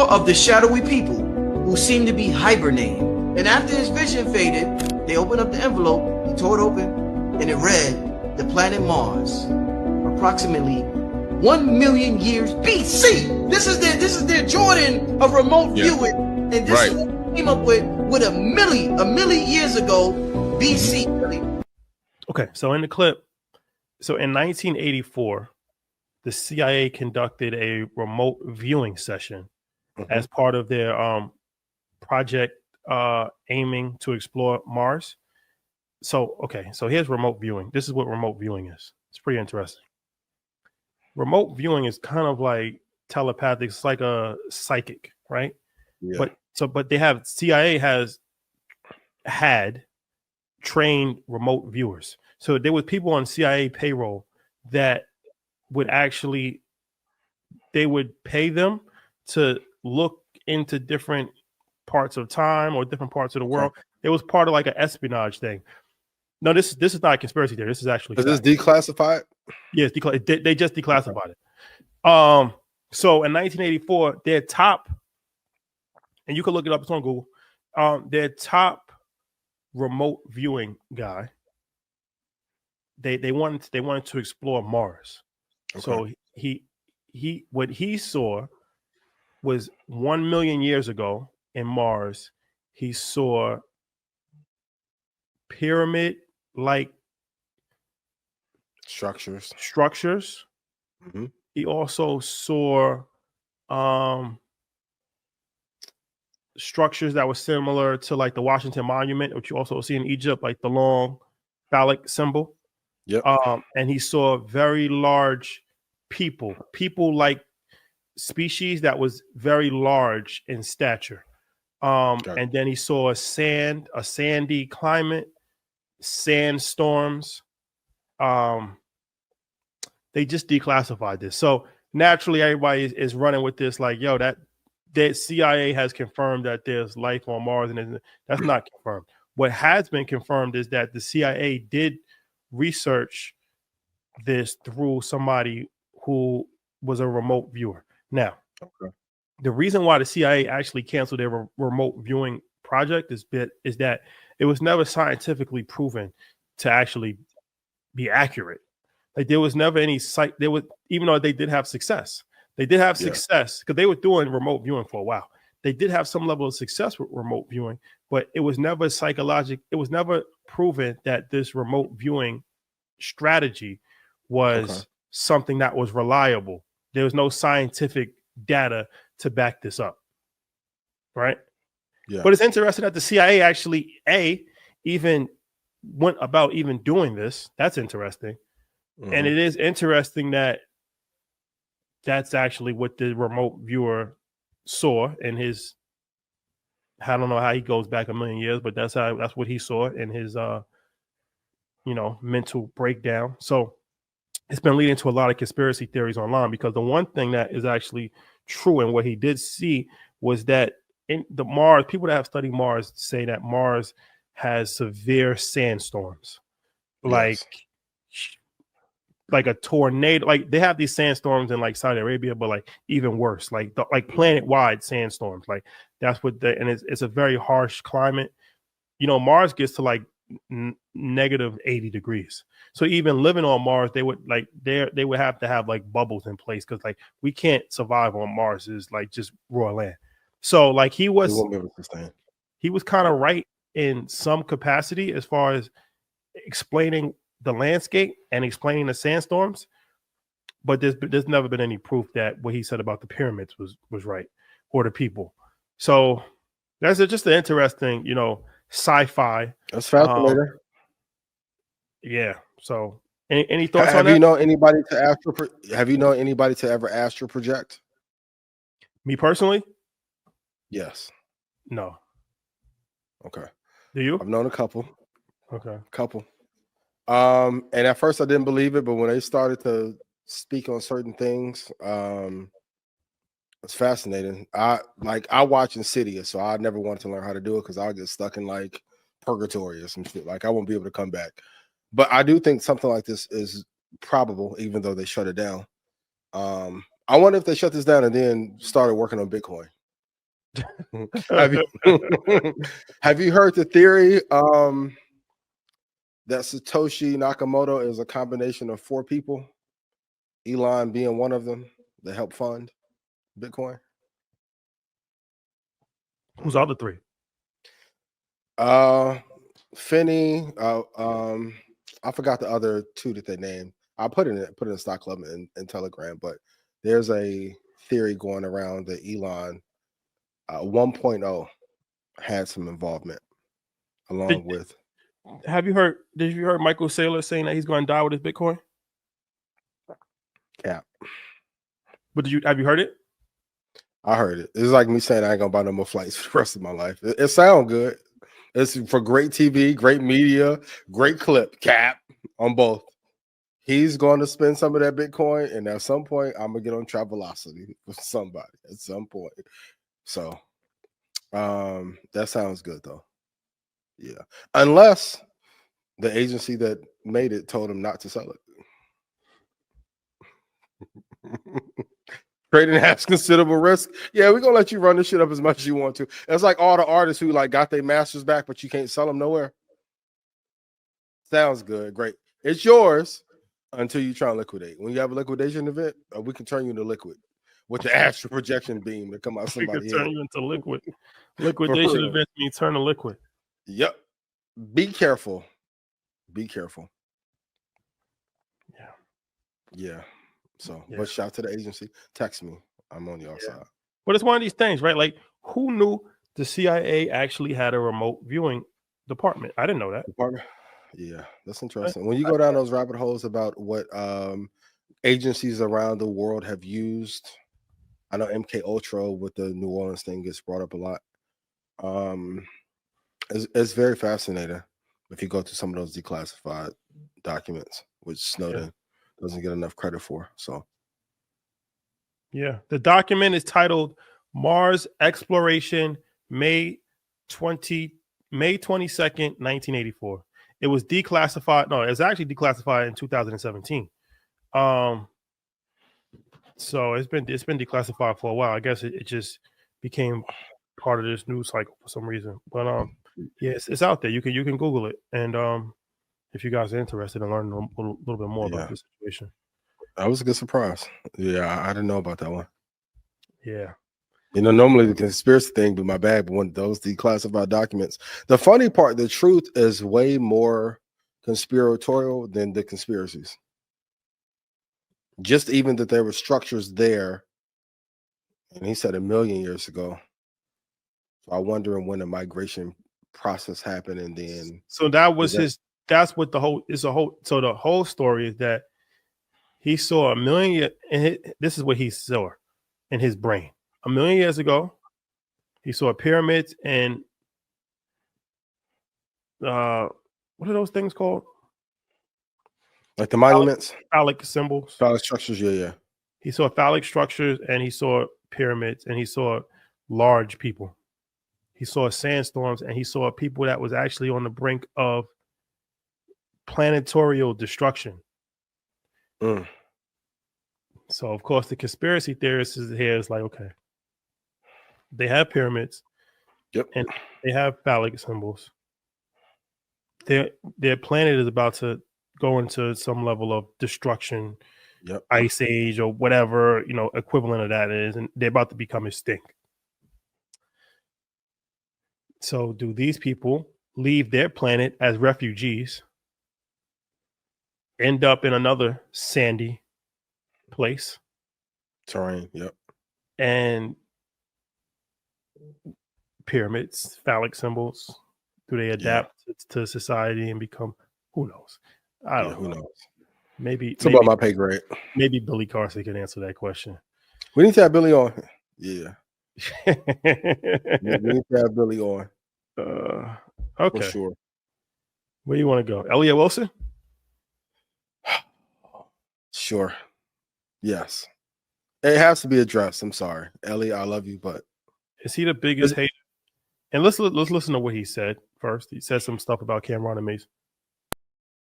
of the shadowy people who seemed to be hibernating. And after his vision faded, they opened up the envelope, he tore it open, and it read, the planet Mars, approximately 1 million years BC. This is their Jordan of remote viewing. And this is what they came up with a milli years ago BC. Okay, so in the clip, so in 1984, the CIA conducted a remote viewing session as part of their project aiming to explore Mars. So, okay, so here's remote viewing. This is what remote viewing is. It's pretty interesting. Remote viewing is kind of like telepathic. It's like a psychic, right? Yeah. But CIA has had trained remote viewers. So there were people on CIA payroll that would actually, they would pay them to look into different parts of time or different parts of the world. It was part of like an espionage thing. No, this is not a conspiracy theory. This is actually. Is this declassified? Yes, they just declassified it. So in 1984, their top, and you can look it up, it's on Google. Their top remote viewing guy. They wanted to explore Mars. Okay. So he what he saw was 1 million years ago in Mars. He saw pyramid-like structures. Mm-hmm. He also saw structures that were similar to like the Washington Monument, which you also see in Egypt, like the long phallic symbol. Yep. And he saw very large people like species that was very large in stature. And then he saw a sandy climate, sandstorms. They just declassified this. So naturally everybody is running with this like, yo, that CIA has confirmed that there's life on Mars, and that's not confirmed. What has been confirmed is that the CIA did research this through somebody who was a remote viewer. Now, the reason why the CIA actually canceled their remote viewing project is that it was never scientifically proven to actually be accurate. Like there was never any even though they did have success. They did have success because they were doing remote viewing for a while. They did have some level of success with remote viewing, but it was never it was never proven that this remote viewing strategy was something that was reliable. There was no scientific data to back this up, right? Yeah. But it's interesting that the CIA actually even went about even doing this. That's interesting. And it is interesting that that's actually what the remote viewer saw in his, I don't know how he goes back a million years, but that's what he saw in his mental breakdown. So it's been leading to a lot of conspiracy theories online, because the one thing that is actually true and what he did see was that in the Mars, people that have studied Mars say that Mars has severe sandstorms, like a tornado. Like they have these sandstorms in like Saudi Arabia, but like even worse, like planet-wide sandstorms. Like that's what and it's a very harsh climate. Mars gets to like negative 80 degrees. So even living on Mars, they would have to have like bubbles in place, because like we can't survive on Mars. Is like just raw land. So like he was kind of right in some capacity as far as explaining the landscape and explaining the sandstorms, but there's never been any proof that what he said about the pyramids was right, or the people. So that's just an interesting, sci-fi. That's fascinating. Yeah. So any thoughts on that? Have you known anybody to ever astral project? Me personally? Yes. No. Okay. Do you? I've known a couple. Okay. Couple. And at first I didn't believe it, but when they started to speak on certain things, it's fascinating. I watch Insidious, so I never wanted to learn how to do it because I'll get stuck in like purgatory or some shit. Like I won't be able to come back. But I do think something like this is probable, even though they shut it down. I wonder if they shut this down and then started working on Bitcoin. Have you heard the theory that Satoshi Nakamoto is a combination of 4 people, Elon being one of them, that help fund Bitcoin? Who's the other 3? Finney, I forgot the other 2 that they named. I'll put it in Stock Club and Telegram, but there's a theory going around that Elon 1.0 had some involvement along with. Did you heard Michael Saylor saying that he's going to die with his Bitcoin? Yeah. But have you heard it? I heard it. It's like me saying I ain't gonna buy no more flights for the rest of my life. It sounds good. It's for great TV, great media, great clip, cap on both. He's going to spend some of that Bitcoin, and at some point, I'm gonna get on Travelocity with somebody at some point. So that sounds good though. Yeah. Unless the agency that made it told him not to sell it. Trading has considerable risk. Yeah, we're gonna let you run this shit up as much as you want to. It's like all the artists who like got their masters back, but you can't sell them nowhere. Sounds good. Great. It's yours until you try and liquidate. When you have a liquidation event, we can turn you into liquid with the astral projection beam to come out somebody. We can turn you into liquid. Liquidation event means turn to liquid. Yep. Be careful. Be careful. Yeah. Yeah. So, but shout out to the agency. Text me. I'm on your side. But it's one of these things, right? Like, who knew the CIA actually had a remote viewing department? I didn't know that. Yeah, that's interesting. When you go down those rabbit holes about what agencies around the world have used, I know MK Ultra with the New Orleans thing gets brought up a lot. It's very fascinating if you go to some of those declassified documents, which Snowden doesn't get enough credit for. So, yeah, the document is titled Mars Exploration, May 22nd, 1984. It was declassified. No, it was actually declassified in 2017. So it's been declassified for a while. I guess it just became part of this news cycle for some reason. But yeah, it's out there. You can Google it, and if you guys are interested in learning a little bit more about this situation. That was a good surprise. Yeah, I didn't know about that one. Yeah. You know, normally the conspiracy thing be my bag, but when those declassified documents, the funny part, the truth is way more conspiratorial than the conspiracies. Just even that there were structures there, and he said 1 million years ago. So I'm wondering when the migration process happened, and then So that was his. That's what the whole is. So the whole story is that he saw 1 million. And this is what he saw in his brain. 1 million years ago, he saw pyramids and what are those things called? like the monuments, Phallic symbols. phallic structures. Yeah. He saw phallic structures and he saw pyramids and he saw large people. He saw sandstorms and he saw people that was actually on the brink of planetary destruction. Mm. So, of course, the conspiracy theorists is here is like, okay, they have pyramids, Yep. and they have phallic symbols. Their planet is about to go into some level of destruction, Yep. ice age or whatever, equivalent of that is, and they're about to become extinct. So do these people leave their planet as refugees, end up in another sandy place, Terrain. Yep. and pyramids, phallic symbols? Do they adapt to society and become? Who knows? I don't know. Who knows? Maybe It's above my pay grade. Maybe Billy Carson can answer that question. We need to have Billy on. Yeah. We need to have Billy on. Okay. For sure. Where do you want to go? Elliot Wilson? Sure. Yes. It has to be addressed. I'm sorry. Elliot, I love you, but is he the biggest hater? And let's listen to what he said first. He said some stuff about Cameron and Mason.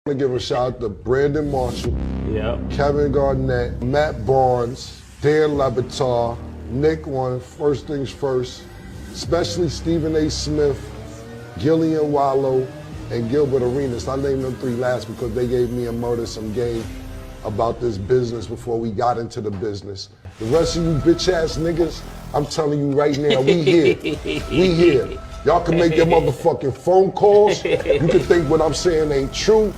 I want to give a shout out to Brandon Marshall, Kevin Garnett, Matt Barnes, Dan Lebatard, Nick on First Things First, especially Stephen A. Smith, Gillian Wallow, and Gilbert Arenas. I named them 3 last because they gave me and Murder some game about this business before we got into the business. The rest of you bitch ass niggas, I'm telling you right now, we here. We here. Y'all can make your motherfucking phone calls. You can think what I'm saying ain't true.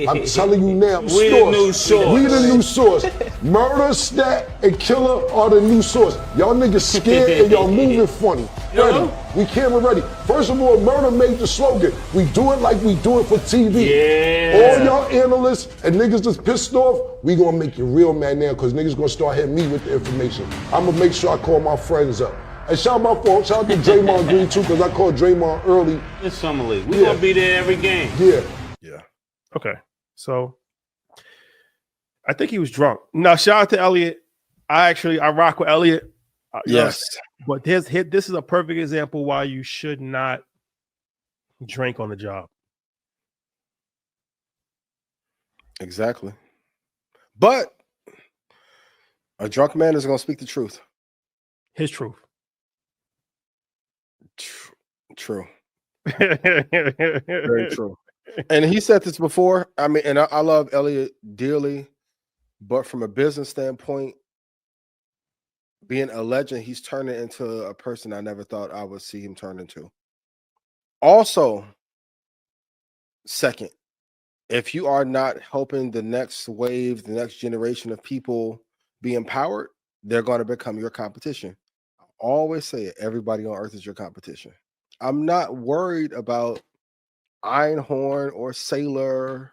I'm telling you now, We the new source. We the new source. Murder, stat, and killer are the new source. Y'all niggas scared and y'all moving funny. Ready. We camera ready. First of all, Murder made the slogan. We do it like we do it for TV. Yeah. All y'all analysts and niggas that's pissed off, we gonna make you real mad now because niggas gonna start hitting me with the information. I'm gonna make sure I call my friends up. And shout out to Draymond Green too, because I called Draymond early. It's Summer League. We gonna be there every game. Yeah. Okay. So I think he was drunk. Now, shout out to Elliot. I rock with Elliot. yes. But this is a perfect example why you should not drink on the job. Exactly. But a drunk man is going to speak the truth. His truth. True. Very true. And he said this before. I mean, and I love Elliot dearly, but from a business standpoint, being a legend, he's turning into a person I never thought I would see him turn into. Also, second, if you are not helping the next wave, the next generation of people be empowered, they're going to become your competition. I always say it, everybody on earth is your competition. I'm not worried about Einhorn or Saylor,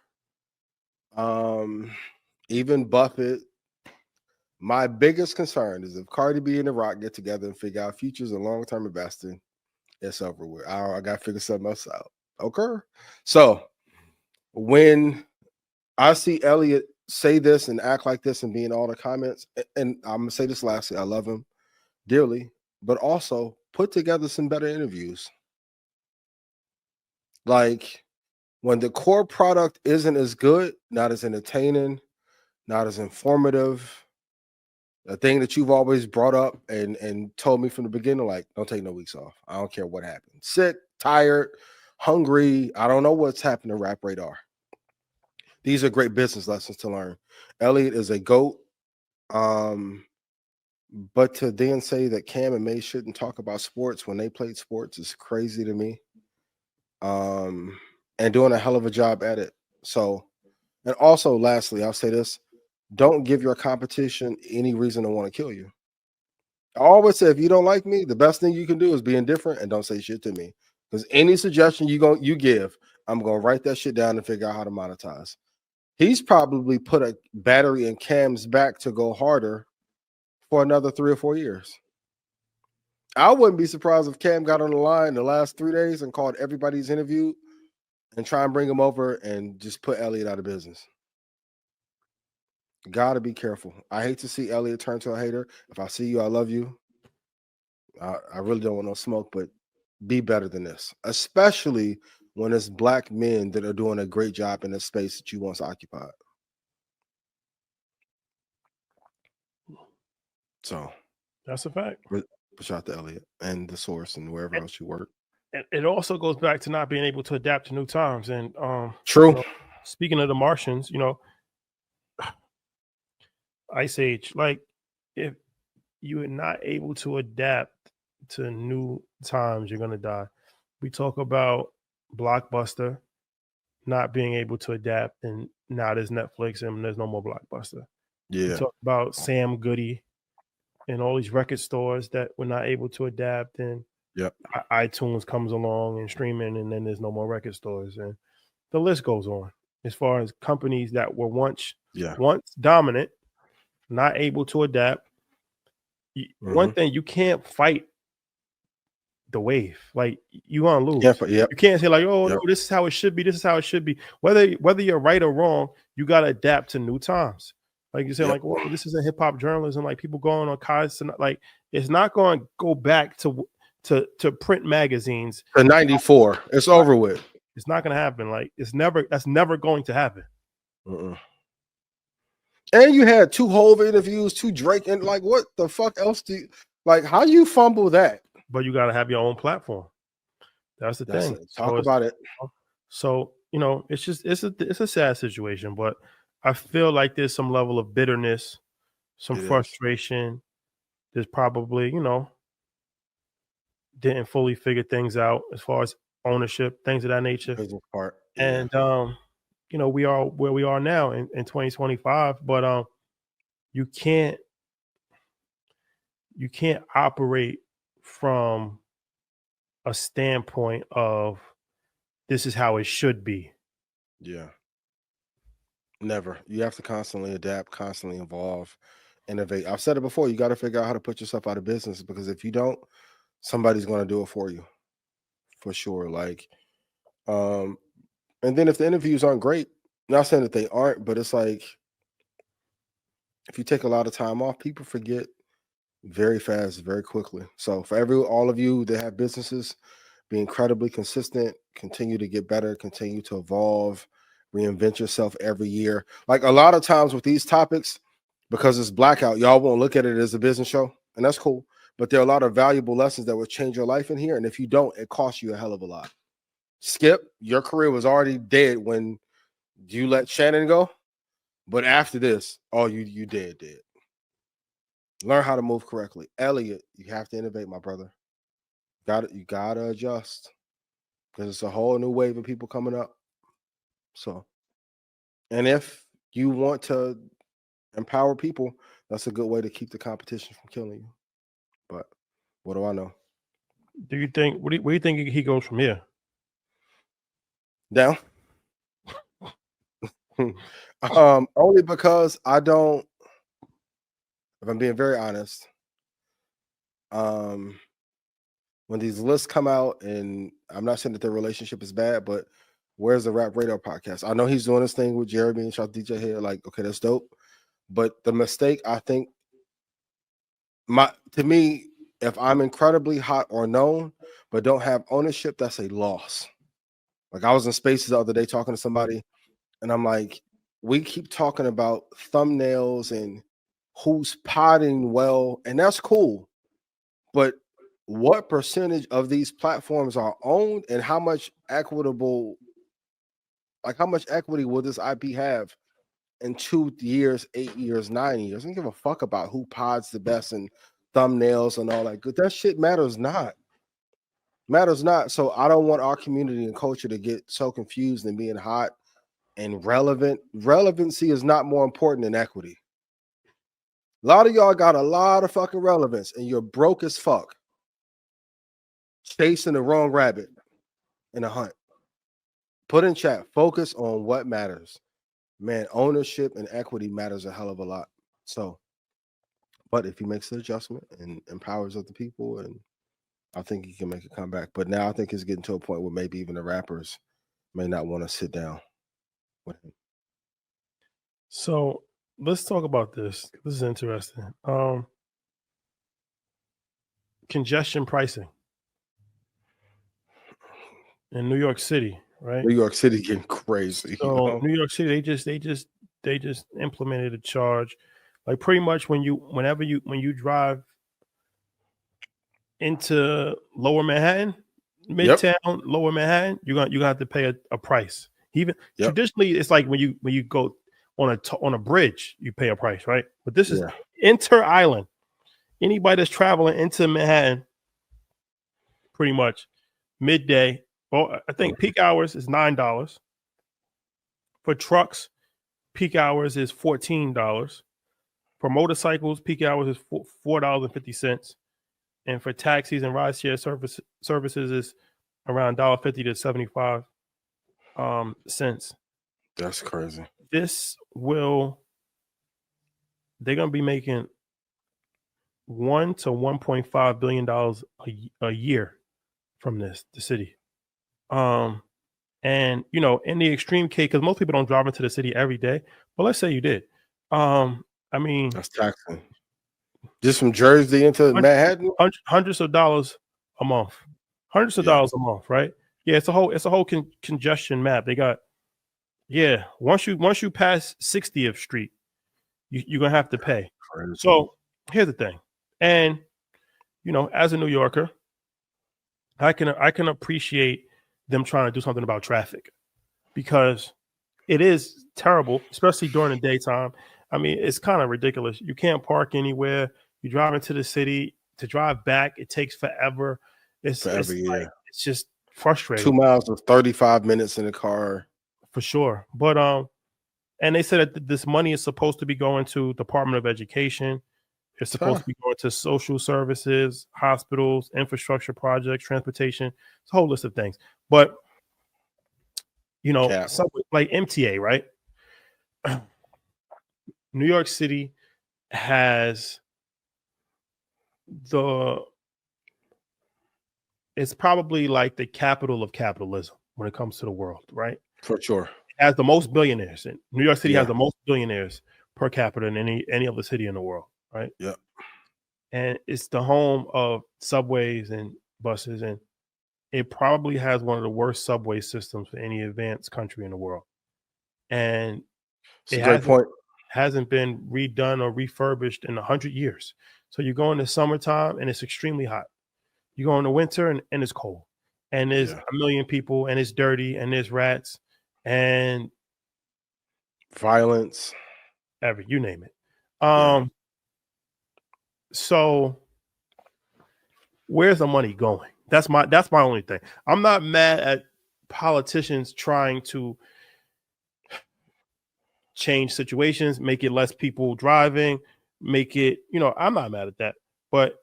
even Buffett. My biggest concern is if Cardi B and The Rock get together and figure out futures and long-term investing, it's over with. I got to figure something else out. Okay. So when I see Elliot say this and act like this and be in all the comments, and I'm going to say this lastly, I love him dearly, but also put together some better interviews. Like when the core product isn't as good, not as entertaining, not as informative, a thing that you've always brought up and told me from the beginning, like, don't take no weeks off. I don't care what happened. Sick, tired, hungry. I don't know what's happened to Rap Radar. These are great business lessons to learn. Elliot is a GOAT. But to then say that Cam and May shouldn't talk about sports when they played sports is crazy to me. And doing a hell of a job at it. So, and also lastly, I'll say this. don't give your competition any reason to want to kill you. I always say, if you don't like me, the best thing you can do is be indifferent and don't say shit to me. Because any suggestion you give, I'm gonna write that shit down and figure out how to monetize. He's probably put a battery in Cam's back to go harder for another 3 or 4 years. I wouldn't be surprised if Cam got on the line the last 3 days and called everybody he's interviewed and try and bring him over and just put Elliot out of business. Gotta be careful. I hate to see Elliot turn to a hater. If I see you, I love you. I really don't want no smoke, but be better than this, especially when it's black men that are doing a great job in the space that you once occupied. So that's a fact. Push out to Elliot and the source and wherever else you work. It also goes back to not being able to adapt to new times. And true. You know, speaking of the Martians, you know, Ice Age, like if you are not able to adapt to new times, you're gonna die. We talk about Blockbuster not being able to adapt, and now there's Netflix and there's no more Blockbuster. Yeah. We talk about Sam Goody and all these record stores that were not able to adapt, and iTunes comes along and streaming, and then there's no more record stores, and the list goes on. As far as companies that were once dominant, not able to adapt. One thing, you can't fight the wave. Like, you gonna lose. You can't say like, oh no, this is how it should be. This is how it should be. Whether you're right or wrong, you gotta adapt to new times. Like you said, like, well, this isn't hip hop journalism. Like, people going on cars, like, it's not going to go back to print magazines. To 94, it's over with. It's not going to happen. Like, that's never going to happen. And you had 2 Hove interviews, 2 Drake, and like, what the fuck else like? How you fumble that? But you got to have your own platform. That's the thing. Talk about it. So, you know, it's a sad situation, but I feel like there's some level of bitterness, some frustration. There's probably, you know, didn't fully figure things out as far as ownership, things of that nature. And you know, we are where we are now in 2025, but you can't operate from a standpoint of this is how it should be. Yeah. Never. You have to constantly adapt, constantly evolve, innovate. I've said it before, you got to figure out how to put yourself out of business, because if you don't, somebody's going to do it for you, for sure. Like, and then if the interviews aren't great, not saying that they aren't, but it's like, if you take a lot of time off, people forget very fast, very quickly. So for all of you that have businesses, be incredibly consistent, continue to get better, continue to evolve, reinvent yourself every year. Like, a lot of times with these topics, because it's blackout, y'all won't look at it as a business show, and that's cool. But there are a lot of valuable lessons that will change your life in here. And if you don't, it costs you a hell of a lot. Skip, your career was already dead when you let Shannon go. But after this, you dead. Learn how to move correctly. Elliot, you have to innovate, my brother. You gotta adjust, because it's a whole new wave of people coming up. So, and if you want to empower people, that's a good way to keep the competition from killing you. But what do I know? Do you think? Where do you think he goes from here? Down. Only because I don't. If I'm being very honest, when these lists come out, and I'm not saying that their relationship is bad, but where's the Rap Radar podcast? I know he's doing this thing with Jeremy and shout DJ here. Like, okay, that's dope. But the mistake, I think, to me, if I'm incredibly hot or known, but don't have ownership, that's a loss. Like, I was in Spaces the other day talking to somebody, and I'm like, we keep talking about thumbnails and who's potting well, and that's cool. But what percentage of these platforms are owned, and how much equity will this IP have in 2 years, 8 years, 9 years? I don't give a fuck about who pods the best and thumbnails and all that good. That shit matters not. So I don't want our community and culture to get so confused and being hot and relevant. Relevancy is not more important than equity. A lot of y'all got a lot of fucking relevance, and you're broke as fuck, chasing the wrong rabbit in a hunt. Put in chat, focus on what matters. Man, ownership and equity matters a hell of a lot. So, but if he makes the adjustment and empowers other people, and I think he can make a comeback. But now I think it's getting to a point where maybe even the rappers may not want to sit down with him. So let's talk about this. This is interesting. Congestion pricing in New York City, right? New York City getting crazy. So New York City, they just implemented a charge, like pretty much when you drive into Lower Manhattan, Midtown, Lower Manhattan, you're gonna have to pay a price. Even traditionally, it's like when you go on a bridge, you pay a price, right? But this is inter island. Anybody that's traveling into Manhattan, pretty much midday. Well, I think peak hours is $9. For trucks, peak hours is $14. For motorcycles, peak hours is $4.50. And for taxis and rideshare services is around $1.50 to 75 cents. That's crazy. They're going to be making $1 to $1.5 billion a year from the city. And you know, in the extreme case, because most people don't drive into the city every day, but let's say you did. I mean, that's taxing. Just from Jersey into Manhattan, hundreds of dollars a month, dollars a month, right? Yeah, it's a whole congestion map. They got, once you pass 60th Street, you're gonna have to pay. Crazy. So here's the thing, and you know, as a New Yorker, I can appreciate them trying to do something about traffic, because it is terrible, especially during the daytime. I mean, it's kind of ridiculous. You can't park anywhere. You drive into the city, to drive back, it takes forever. It's just frustrating. 2 miles of 35 minutes in the car. For sure. But and they said that this money is supposed to be going to Department of Education. It's supposed to be going to social services, hospitals, infrastructure projects, transportation. It's a whole list of things. But you know, like MTA, right? New York City has it's probably like the capital of capitalism when it comes to the world, right? For sure. It has the most billionaires. And New York City has the most billionaires per capita than any other city in the world, right? Yeah. And it's the home of subways and buses, and it probably has one of the worst subway systems for any advanced country in the world. And it hasn't been redone or refurbished in 100 years. So you go in the summertime and it's extremely hot. You go in the winter and it's cold. And there's a million people and it's dirty and there's rats and violence. You name it. So where's the money going? That's my only thing. I'm not mad at politicians trying to change situations, make it less people driving, make it, you know, I'm not mad at that. But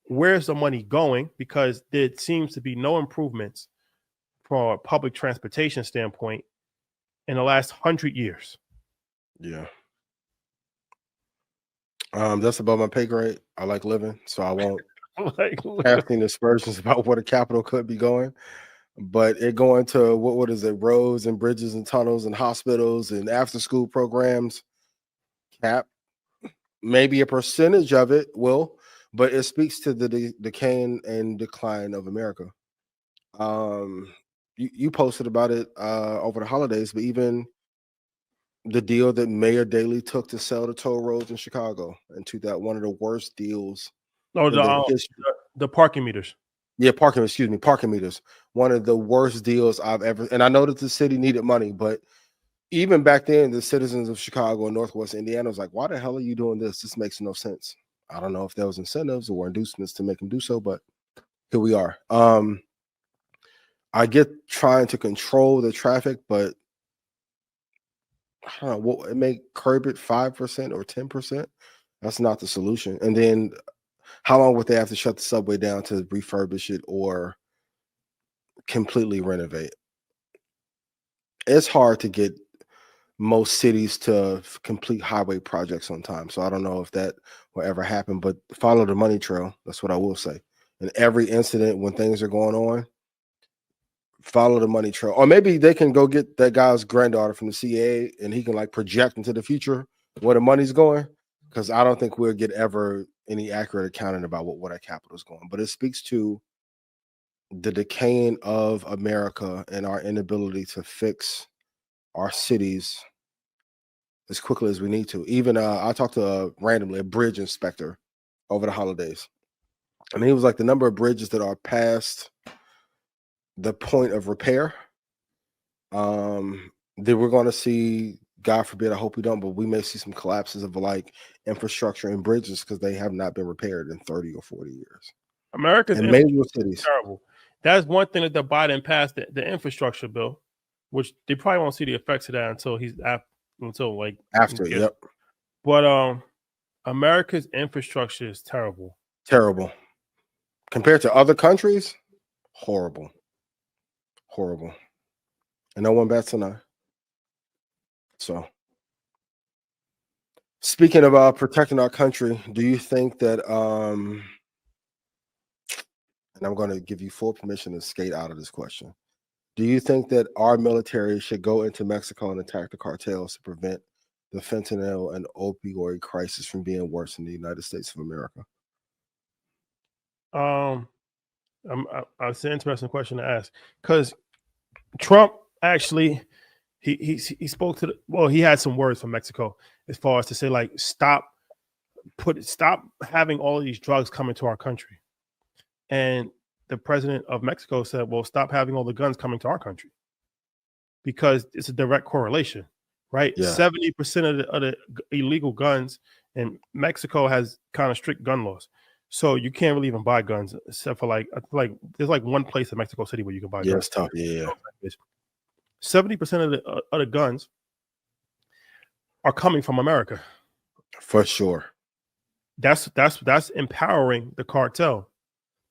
where's the money going? Because there seems to be no improvements from a public transportation standpoint in the last 100 years. Yeah. That's above my pay grade. I like living, so I won't have any aspersions about where the capital could be going. But it going to what is it? Roads and bridges and tunnels and hospitals and after school programs. Cap, maybe a percentage of it will, but it speaks to the decay and decline of America. You posted about it over the holidays, but even the deal that Mayor Daley took to sell the toll roads in Chicago into that one of the worst deals. Oh, the parking meters. Yeah, parking meters. One of the worst deals I've ever, and I know that the city needed money, but even back then, the citizens of Chicago and Northwest Indiana was like, why the hell are you doing this? This makes no sense. I don't know if there was incentives or inducements to make them do so, but here we are. I get trying to control the traffic, but I don't know, it may curb it 5% or 10%. That's not the solution. And then how long would they have to shut the subway down to refurbish it or completely renovate? It's hard to get most cities to complete highway projects on time. So I don't know if that will ever happen, but follow the money trail. That's what I will say. In every incident when things are going on, follow the money trail. Or maybe they can go get that guy's granddaughter from the CIA and he can like project into the future where the money's going. Because I don't think we'll get ever any accurate accounting about where that capital is going. But it speaks to the decaying of America and our inability to fix our cities as quickly as we need to. Even I talked to randomly a bridge inspector over the holidays, and he was like, the number of bridges that are past the point of repair, that we're going to see, God forbid, I hope we don't, but we may see some collapses of like infrastructure and bridges because they have not been repaired in 30 or 40 years. America's in major cities. Terrible. That's one thing that the Biden passed, the infrastructure bill, which they probably won't see the effects of that until after. Yep. But America's infrastructure is terrible. Terrible. Compared to other countries, horrible. Horrible. And no one bats an eye. So, speaking about protecting our country, do you think that and I'm going to give you full permission to skate out of this question. Do you think that our military should go into Mexico and attack the cartels to prevent the fentanyl and opioid crisis from being worse in the United States of America? It's an interesting question to ask because Trump actually he spoke to he had some words from Mexico as far as to say like stop having all of these drugs coming to our country. And the president of Mexico said, well, stop having all the guns coming to our country because it's a direct correlation, right? Yeah. 70% of the illegal guns in Mexico has kind of strict gun laws. So you can't really even buy guns except for like there's like one place in Mexico City where you can buy guns. It's tough. Yeah. 70% of the guns are coming from America. For sure. That's empowering the cartel.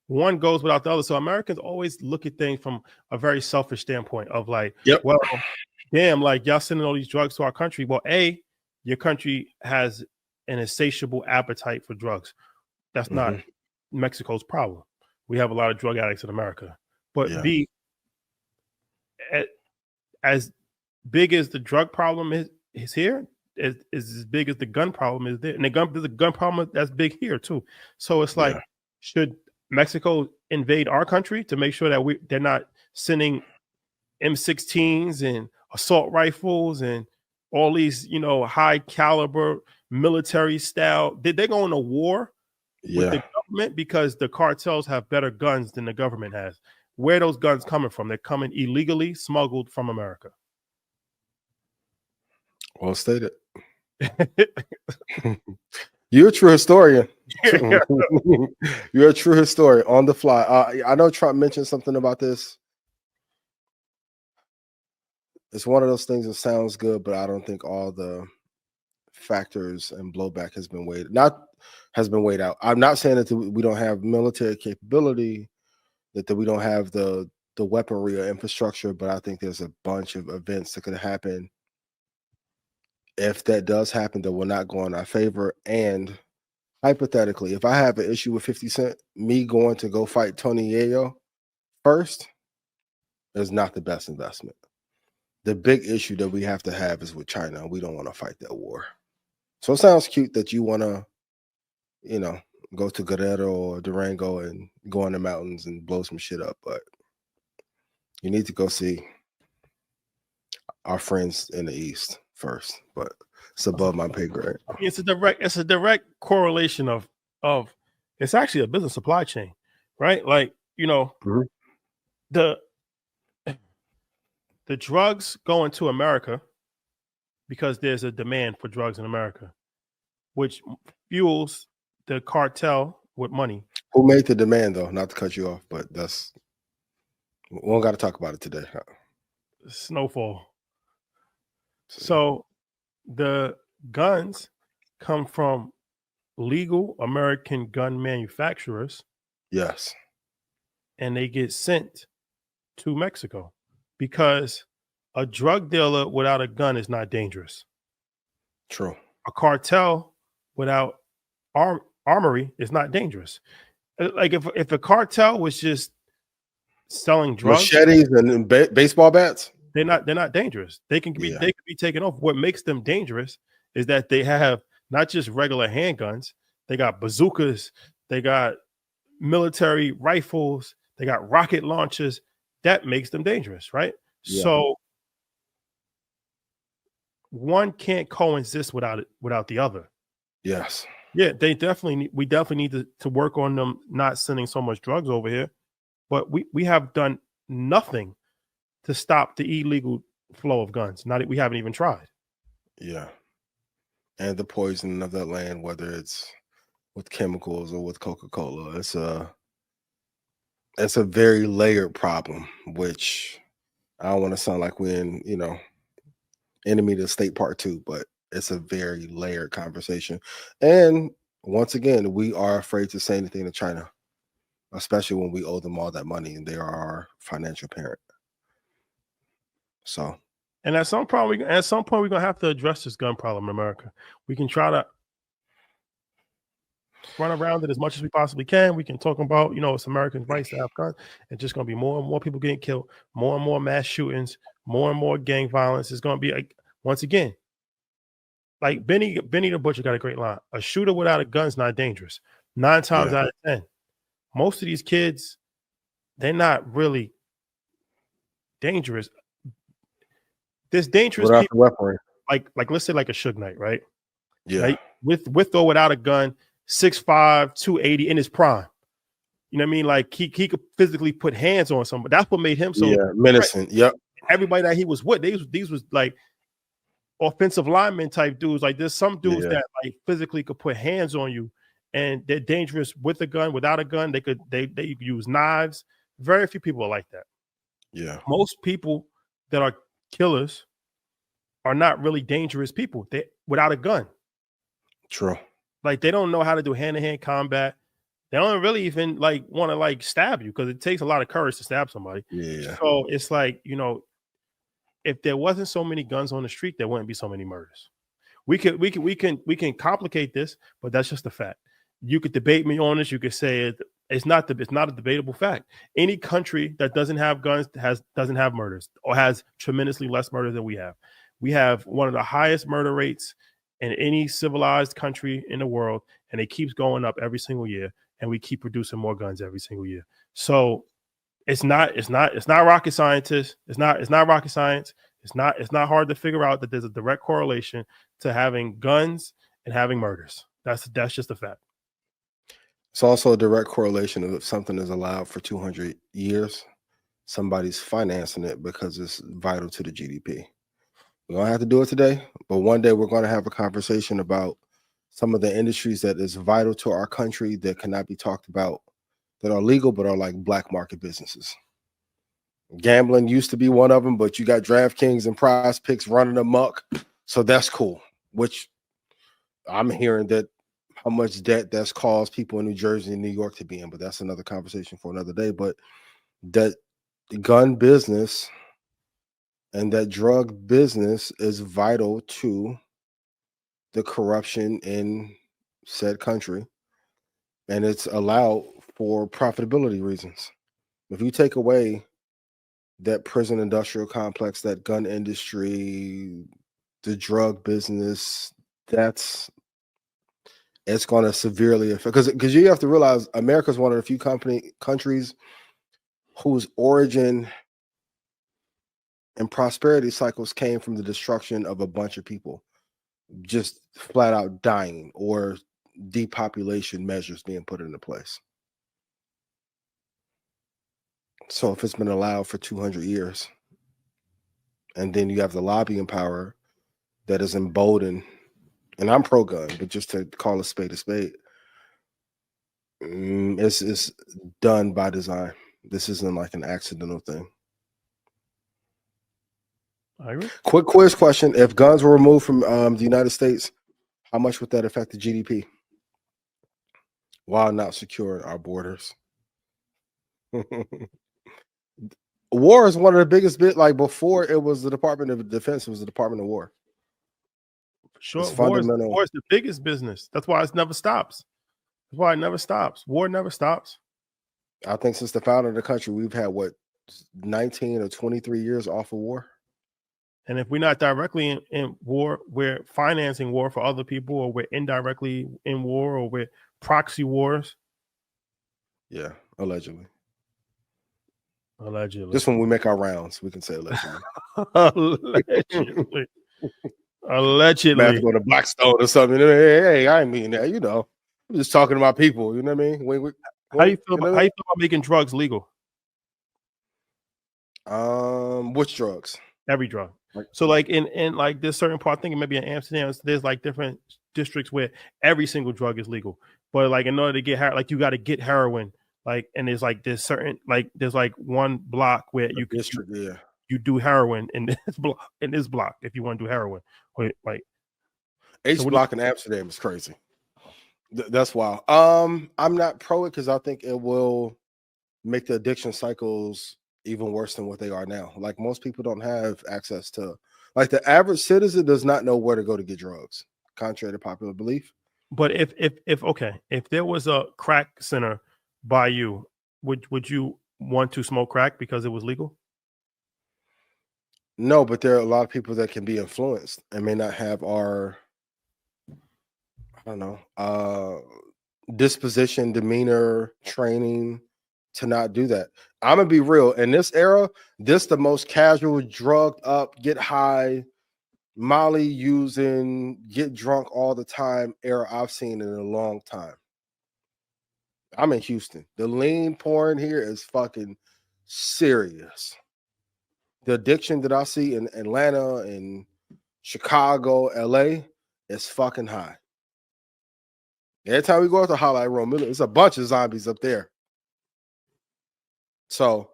One goes without the other. So Americans always look at things from a very selfish standpoint of like, well, damn, like y'all sending all these drugs to our country. Well, your country has an insatiable appetite for drugs. That's not Mexico's problem. We have a lot of drug addicts in America. But B, as big as the drug problem is here, is as big as the gun problem is there. And there's a gun problem that's big here too. So it's like, should Mexico invade our country to make sure that they're not sending M16s and assault rifles and all these, high caliber military style? Did they go into war with the government because the cartels have better guns than the government has? Where are those guns coming from? They're coming illegally smuggled from America. Well stated. You're a true historian. You're a true historian on the fly. I know Trump mentioned something about this. It's one of those things that sounds good, but I don't think all the factors and blowback has been weighed out. I'm not saying that we don't have military capability, that we don't have the weaponry or infrastructure, but I think there's a bunch of events that could happen. If that does happen, that will not go in our favor. And hypothetically, if I have an issue with 50 Cent, me going to go fight Tony Yayo first is not the best investment. The big issue that we have to have is with China. We don't want to fight that war. So it sounds cute that you want to, go to Guerrero or Durango and go in the mountains and blow some shit up. But you need to go see our friends in the East first, but it's above my pay grade. I mean, it's a direct correlation of it's actually a business supply chain, right? Like, the drugs go into America because there's a demand for drugs in America, which fuels the cartel with money. Who made the demand though? Not to cut you off, but we don't got to talk about it today. Snowfall. So the guns come from legal American gun manufacturers, Yes. and they get sent to Mexico because a drug dealer without a gun is not dangerous. True. A cartel without armory is not dangerous. Like if a cartel was just selling drugs, machetes and baseball bats, they're not dangerous. They can be Yeah. they can be taken off. What makes them dangerous is that they have not just regular handguns, they got bazookas, they got military rifles, they got rocket launchers. That makes them dangerous, right? Yeah. So one can't coexist without the other. Yes. Yeah, we definitely need to work on them not sending so much drugs over here. But we have done nothing to stop the illegal flow of guns. We haven't even tried. Yeah. And the poisoning of that land, whether it's with chemicals or with Coca-Cola, it's a very layered problem, which I don't want to sound like we're in, enemy to the state part 2, but it's a very layered conversation. And once again, we are afraid to say anything to China, especially when we owe them all that money and they are our financial parent. So, and at some point we're gonna have to address this gun problem in America. We can try to run around it as much as we possibly can. We can talk about, it's Americans' rights to have guns. It's just gonna be more and more people getting killed, more and more mass shootings, more and more gang violence. It's gonna be once again, like Benny the Butcher got a great line. A shooter without a gun is not dangerous. 9 times out of 10. Most of these kids, they're not really dangerous. There's dangerous without people, the weaponry. like let's say like a Suge Knight, right? Yeah. Right? With or without a gun, 6'5", 280 in his prime. You know what I mean? Like he could physically put hands on somebody. That's what made him so menacing. Yep. Everybody that he was with, these was like offensive lineman type dudes. Like there's some dudes that like physically could put hands on you, and they're dangerous with a gun, without a gun. They could use knives. Very few people are like that. Yeah. Most people that are killers are not really dangerous people. They without a gun. True. Like they don't know how to do hand-to-hand combat. They don't really even like want to like stab you because it takes a lot of courage to stab somebody. Yeah. So it's like, if there wasn't so many guns on the street, there wouldn't be so many murders. We can complicate this, but that's just a fact. You could debate me on this. You could say it's not a debatable fact. Any country that doesn't have guns doesn't have murders, or has tremendously less murders than we have. We have one of the highest murder rates in any civilized country in the world, and it keeps going up every single year, and we keep producing more guns every single year. So it's not rocket scientists. It's not rocket science. It's not hard to figure out that there's a direct correlation to having guns and having murders. That's just a fact. It's also a direct correlation of if something is allowed for 200 years, somebody's financing it because it's vital to the GDP. We don't have to do it today, but one day we're going to have a conversation about some of the industries that is vital to our country that cannot be talked about, that are legal but are like black market businesses. Gambling used to be one of them, but you got DraftKings and Prize Picks running amok, so that's cool. Which I'm hearing that how much debt that's caused people in New Jersey and New York to be in, but that's another conversation for another day. But that gun business and that drug business is vital to the corruption in said country, and it's allowed for profitability reasons. If you take away that prison industrial complex, that gun industry, the drug business, it's going to severely affect, because you have to realize America is one of the few countries whose origin and prosperity cycles came from the destruction of a bunch of people just flat out dying, or depopulation measures being put into place. So if it's been allowed for 200 years, and then you have the lobbying power that is emboldened, and I'm pro-gun, but just to call a spade, it's done by design. This isn't like an accidental thing. I agree. Quick quiz question: if guns were removed from the United States, how much would that affect the GDP? while not securing our borders. War is one of the biggest bit. Like before, it was the Department of Defense. It was the Department of War. Sure, It's fundamental. war is the biggest business. That's why it never stops. That's why it never stops. War never stops. I think since the founding of the country, we've had what 19 or 23 years off of war. And if we're not directly in war, we're financing war for other people, or we're indirectly in war, or we're proxy wars. Yeah, allegedly. Allegedly. Just when we make our rounds, we can say allegedly. Allegedly. Allegedly. Might have to go to Blackstone or something. Hey, I ain't mean that. You know, I'm just talking about people. You know what I mean? How you feel about making drugs legal? Which drugs? Every drug. So like in like this certain part, I think maybe in Amsterdam, there's like different districts where every single drug is legal. But like in order to get like you got to get heroin. Like, and there's like this certain there's like one block where you can you do heroin in this block if you want to do heroin. Like H block in Amsterdam is crazy. That's wild. I'm not pro it because I think it will make the addiction cycles even worse than what they are now. Like most people don't have access to, like the average citizen does not know where to go to get drugs, contrary to popular belief. But if there was a crack center by you, would you want to smoke crack because it was legal? No, but there are a lot of people that can be influenced and may not have our, I don't know, disposition, demeanor, training to not do that. I'm gonna be real. In this era, this the most casual, drugged up, get high, Molly using, get drunk all the time era I've seen in a long time. I'm in Houston. The lean porn here is fucking serious. The addiction that I see in Atlanta and Chicago, LA is fucking high. Every time we go out to Highlight Room, it's a bunch of zombies up there. So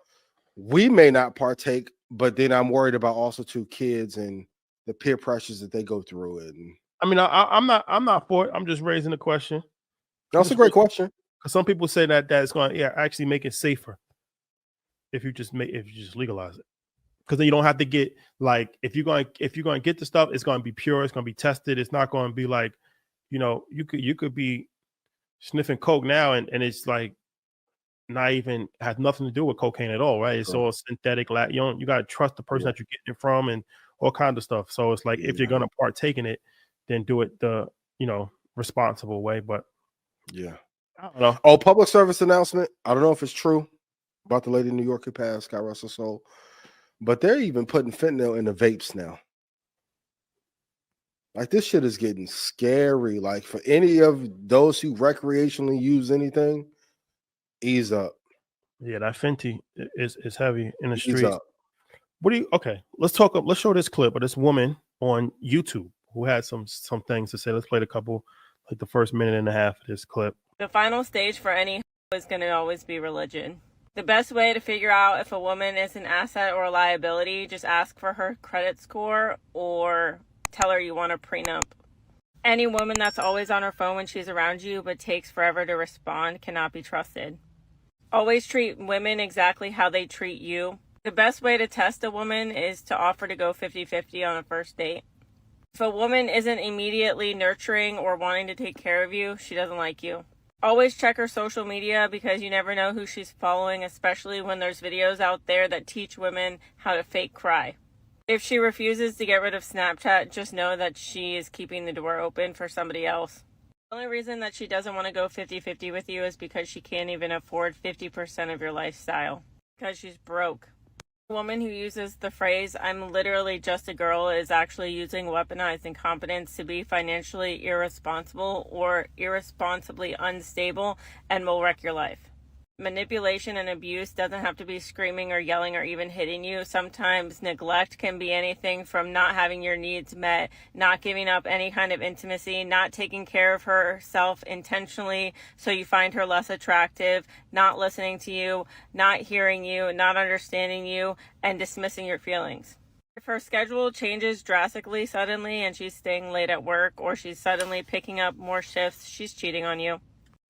we may not partake, but then I'm worried about also two kids and the peer pressures that they go through. And I mean, I'm not for it. I'm just raising a question. That's a great question. Because some people say that it's going to actually make it safer if you just legalize it. Because then you don't have to get like if you're going to get the stuff, it's going to be pure, it's going to be tested. It's not going to be like, you know, you could be sniffing coke now and it's like not even has nothing to do with cocaine at all, right? It's all synthetic. You got to trust the person that you're getting it from and all kinds of stuff. So it's like if you're going to partake in it, then do it the responsible way. But yeah, I don't know. Oh, public service announcement. I don't know if it's true about the lady in New York who passed, God rest her soul. But they're even putting fentanyl in the vapes now. Like this shit is getting scary. Like for any of those who recreationally use anything, ease up. Yeah, that Fenty is heavy in the Ease streets. up. Let's show this clip of this woman on YouTube who had some things to say. Let's play the couple, like the first minute and a half of this clip. The final stage for any is going to always be religion. The best way to figure out if a woman is an asset or a liability, just ask for her credit score or tell her you want a prenup. Any woman that's always on her phone when she's around you but takes forever to respond cannot be trusted. Always treat women exactly how they treat you. The best way to test a woman is to offer to go 50-50 on a first date. If a woman isn't immediately nurturing or wanting to take care of you, she doesn't like you. Always check her social media because you never know who she's following, especially when there's videos out there that teach women how to fake cry. If she refuses to get rid of Snapchat, just know that she is keeping the door open for somebody else. The only reason that she doesn't want to go 50-50 with you is because she can't even afford 50% of your lifestyle. Because she's broke. A woman who uses the phrase, "I'm literally just a girl," is actually using weaponized incompetence to be financially irresponsible or irresponsibly unstable and will wreck your life. Manipulation and abuse doesn't have to be screaming or yelling or even hitting you. Sometimes neglect can be anything from not having your needs met, not giving up any kind of intimacy, not taking care of herself intentionally so you find her less attractive, not listening to you, not hearing you, not understanding you, and dismissing your feelings. If her schedule changes drastically suddenly and she's staying late at work or she's suddenly picking up more shifts, she's cheating on you.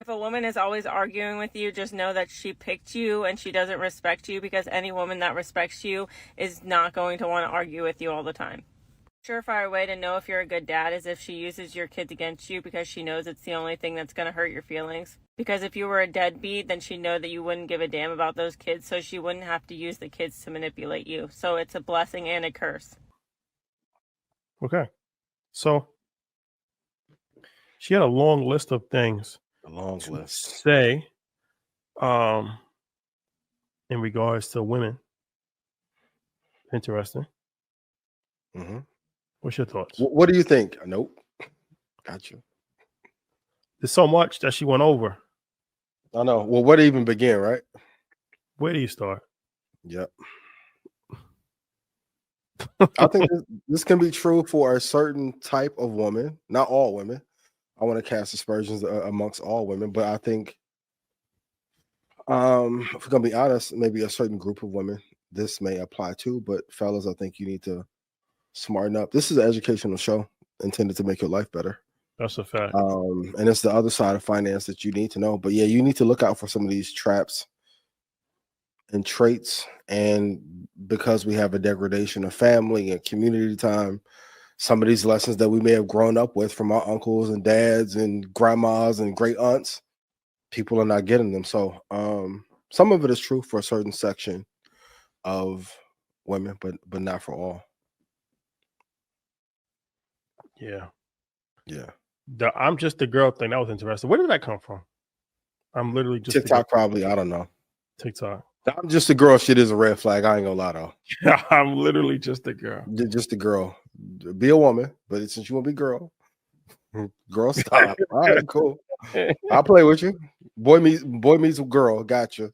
If a woman is always arguing with you, just know that she picked you and she doesn't respect you, because any woman that respects you is not going to want to argue with you all the time. Surefire way to know if you're a good dad is if she uses your kids against you because she knows it's the only thing that's going to hurt your feelings. Because if you were a deadbeat, then she'd know that you wouldn't give a damn about those kids, so she wouldn't have to use the kids to manipulate you. So it's a blessing and a curse. Okay. So she had a long list of things. A long list. Say, in regards to women. Interesting. Mm-hmm. What's your thoughts? What do you think? Nope. Got you. There's so much that she went over. I know. Well, where to even begin, right? Where do you start? Yep. I think this can be true for a certain type of woman, not all women. I want to cast aspersions amongst all women, but I think, if we're gonna be honest, maybe a certain group of women this may apply to. But fellas, I think you need to smarten up. This is an educational show intended to make your life better. That's a fact. And it's the other side of finance that you need to know. But yeah, you need to look out for some of these traps and traits. And because we have a degradation of family and community time, some of these lessons that we may have grown up with from our uncles and dads and grandmas and great aunts, people are not getting them. So some of it is true for a certain section of women, but not for all. Yeah. Yeah. The I'm just the girl thing, that was interesting. Where did that come from? I'm literally just TikTok, probably. I don't know. TikTok. I'm just a girl. Shit is a red flag. I ain't gonna lie though. I'm literally just a girl. Just a girl. Be a woman, but since you want to be girl, girl, stop. All right, cool. I'll play with you. Boy meets girl. Gotcha.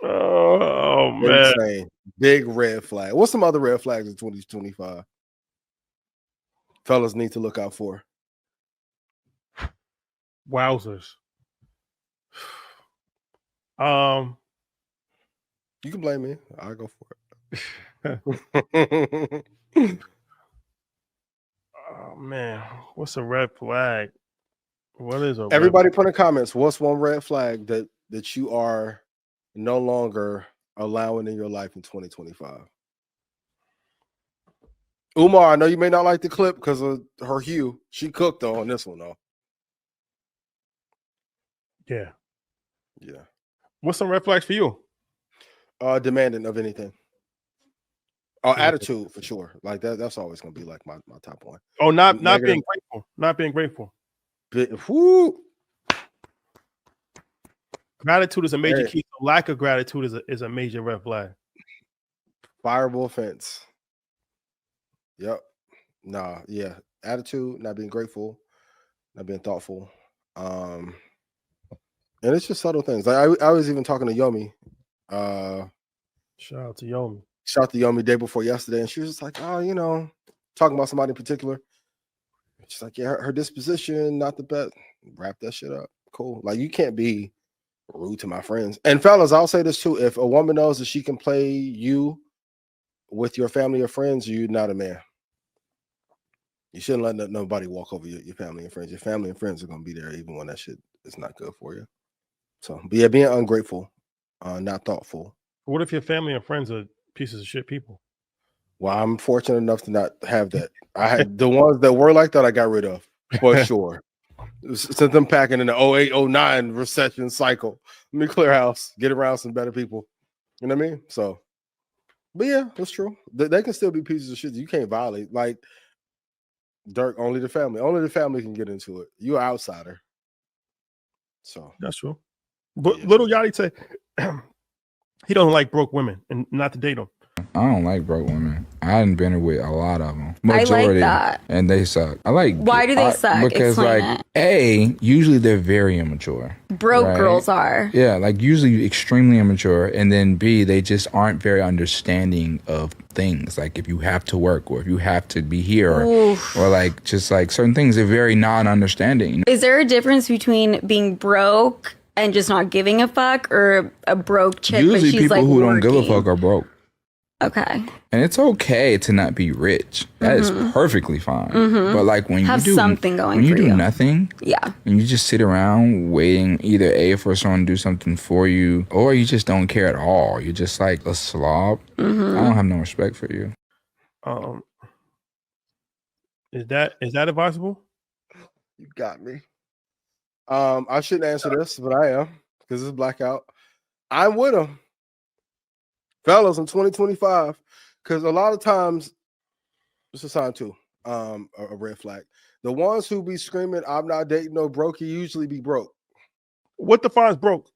Oh man. Insane. Big red flag. What's some other red flags in 2025? Fellas need to look out for. Wowzers. You can blame me. I'll go for it. Oh man, what's a red flag? What is a everybody put in comments? What's one red flag that you are no longer allowing in your life in 2025? Umar, I know you may not like the clip because of her hue. She cooked though on this one though. Yeah. Yeah. What's some red flags for you? Demanding of anything. Oh, attitude for sure. Like that's always gonna be like my top one. Oh, not being grateful. Not being grateful. Whoo. Gratitude is a major key. Lack of gratitude is a major red flag. Fireable offense. Yep. Nah, yeah. Attitude, not being grateful, not being thoughtful. And it's just subtle things. Like I was even talking to Yomi. Shout out to Yomi. Shout out to Yomi day before yesterday, and she was just like, oh, talking about somebody in particular. She's like, yeah, her disposition, not the best. Wrap that shit up. Cool. Like, you can't be rude to my friends. And fellas, I'll say this too. If a woman knows that she can play you with your family or friends, you're not a man. You shouldn't let nobody walk over your family and friends. Your family and friends are going to be there even when that shit is not good for you. So, but yeah, being ungrateful, not thoughtful. What if your family and friends are pieces of shit people? Well, I'm fortunate enough to not have that. I had the ones that were like that, I got rid of for sure. Sent them packing in the 08-09 recession cycle. Let me clear house, get around some better people. You know what I mean? So, but yeah, that's true. They can still be pieces of shit you can't violate. Like Dirk, only the family can get into it. You're an outsider. So that's true. But yeah. Little Yachty say he don't like broke women and not to date them. I don't like broke women. I hadn't been with a lot of them. Majority, I like that. And they suck. Why do they suck? Because Explain it. Usually they're very immature. Broke girls are. Yeah, usually extremely immature. And then B, they just aren't very understanding of things. Like if you have to work or if you have to be here or certain things, they're very non-understanding. Is there a difference between being broke and just not giving a fuck or a broke chick? Usually but she's people like who working? don't give a fuck are broke. Okay. And it's okay to not be rich. That is perfectly fine. But like when Have you do something going when you for do you. nothing, Yeah. and you just sit around waiting either A, for someone to do something for you, or you just don't care at all. You're just like a slob. I don't have no respect for you. Is that advisable? You got me. I shouldn't answer this, but I am, because it's blackout. I'm with him. Fellas, in 2025, because a lot of times, it's a sign too, a red flag. The ones who be screaming, "I'm not dating no brokey," usually be broke. What defines broke?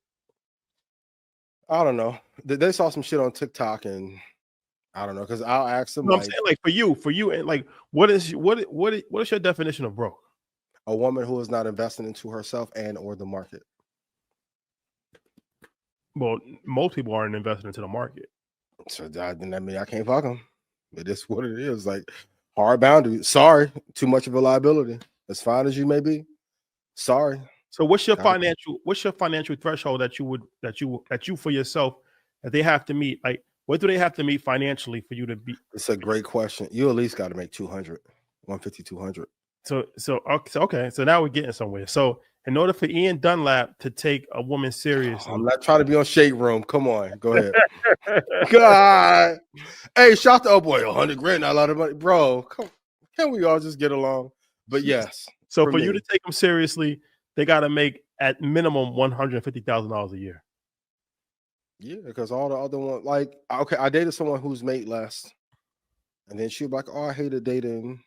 I don't know. They saw some shit on TikTok, and I don't know, because I'll ask them. No, I'm saying like for you, and like what is your definition of broke? A woman who is not investing into herself and or the market. Well, most people aren't investing into the market. So that mean I can't fuck them. It is what it is. Like hard boundary. Sorry, too much of a liability. As fine as you may be. Sorry. So what's your financial threshold that you for yourself that they have to meet? Like what do they have to meet financially for you to be? It's a great question. You at least got to make 200, 150, 200. So okay. So now we're getting somewhere. So in order for Ian Dunlap to take a woman seriously, I'm not trying to be on Shade Room. Come on, go ahead. God, hey, shout to boy, 100 grand, not a lot of money, bro. Can we all just get along? But yes. So for you to take them seriously, they got to make at minimum $150,000 a year. Yeah, because all the other ones, like, okay, I dated someone who's made less, and then she was like, "Oh, I hated dating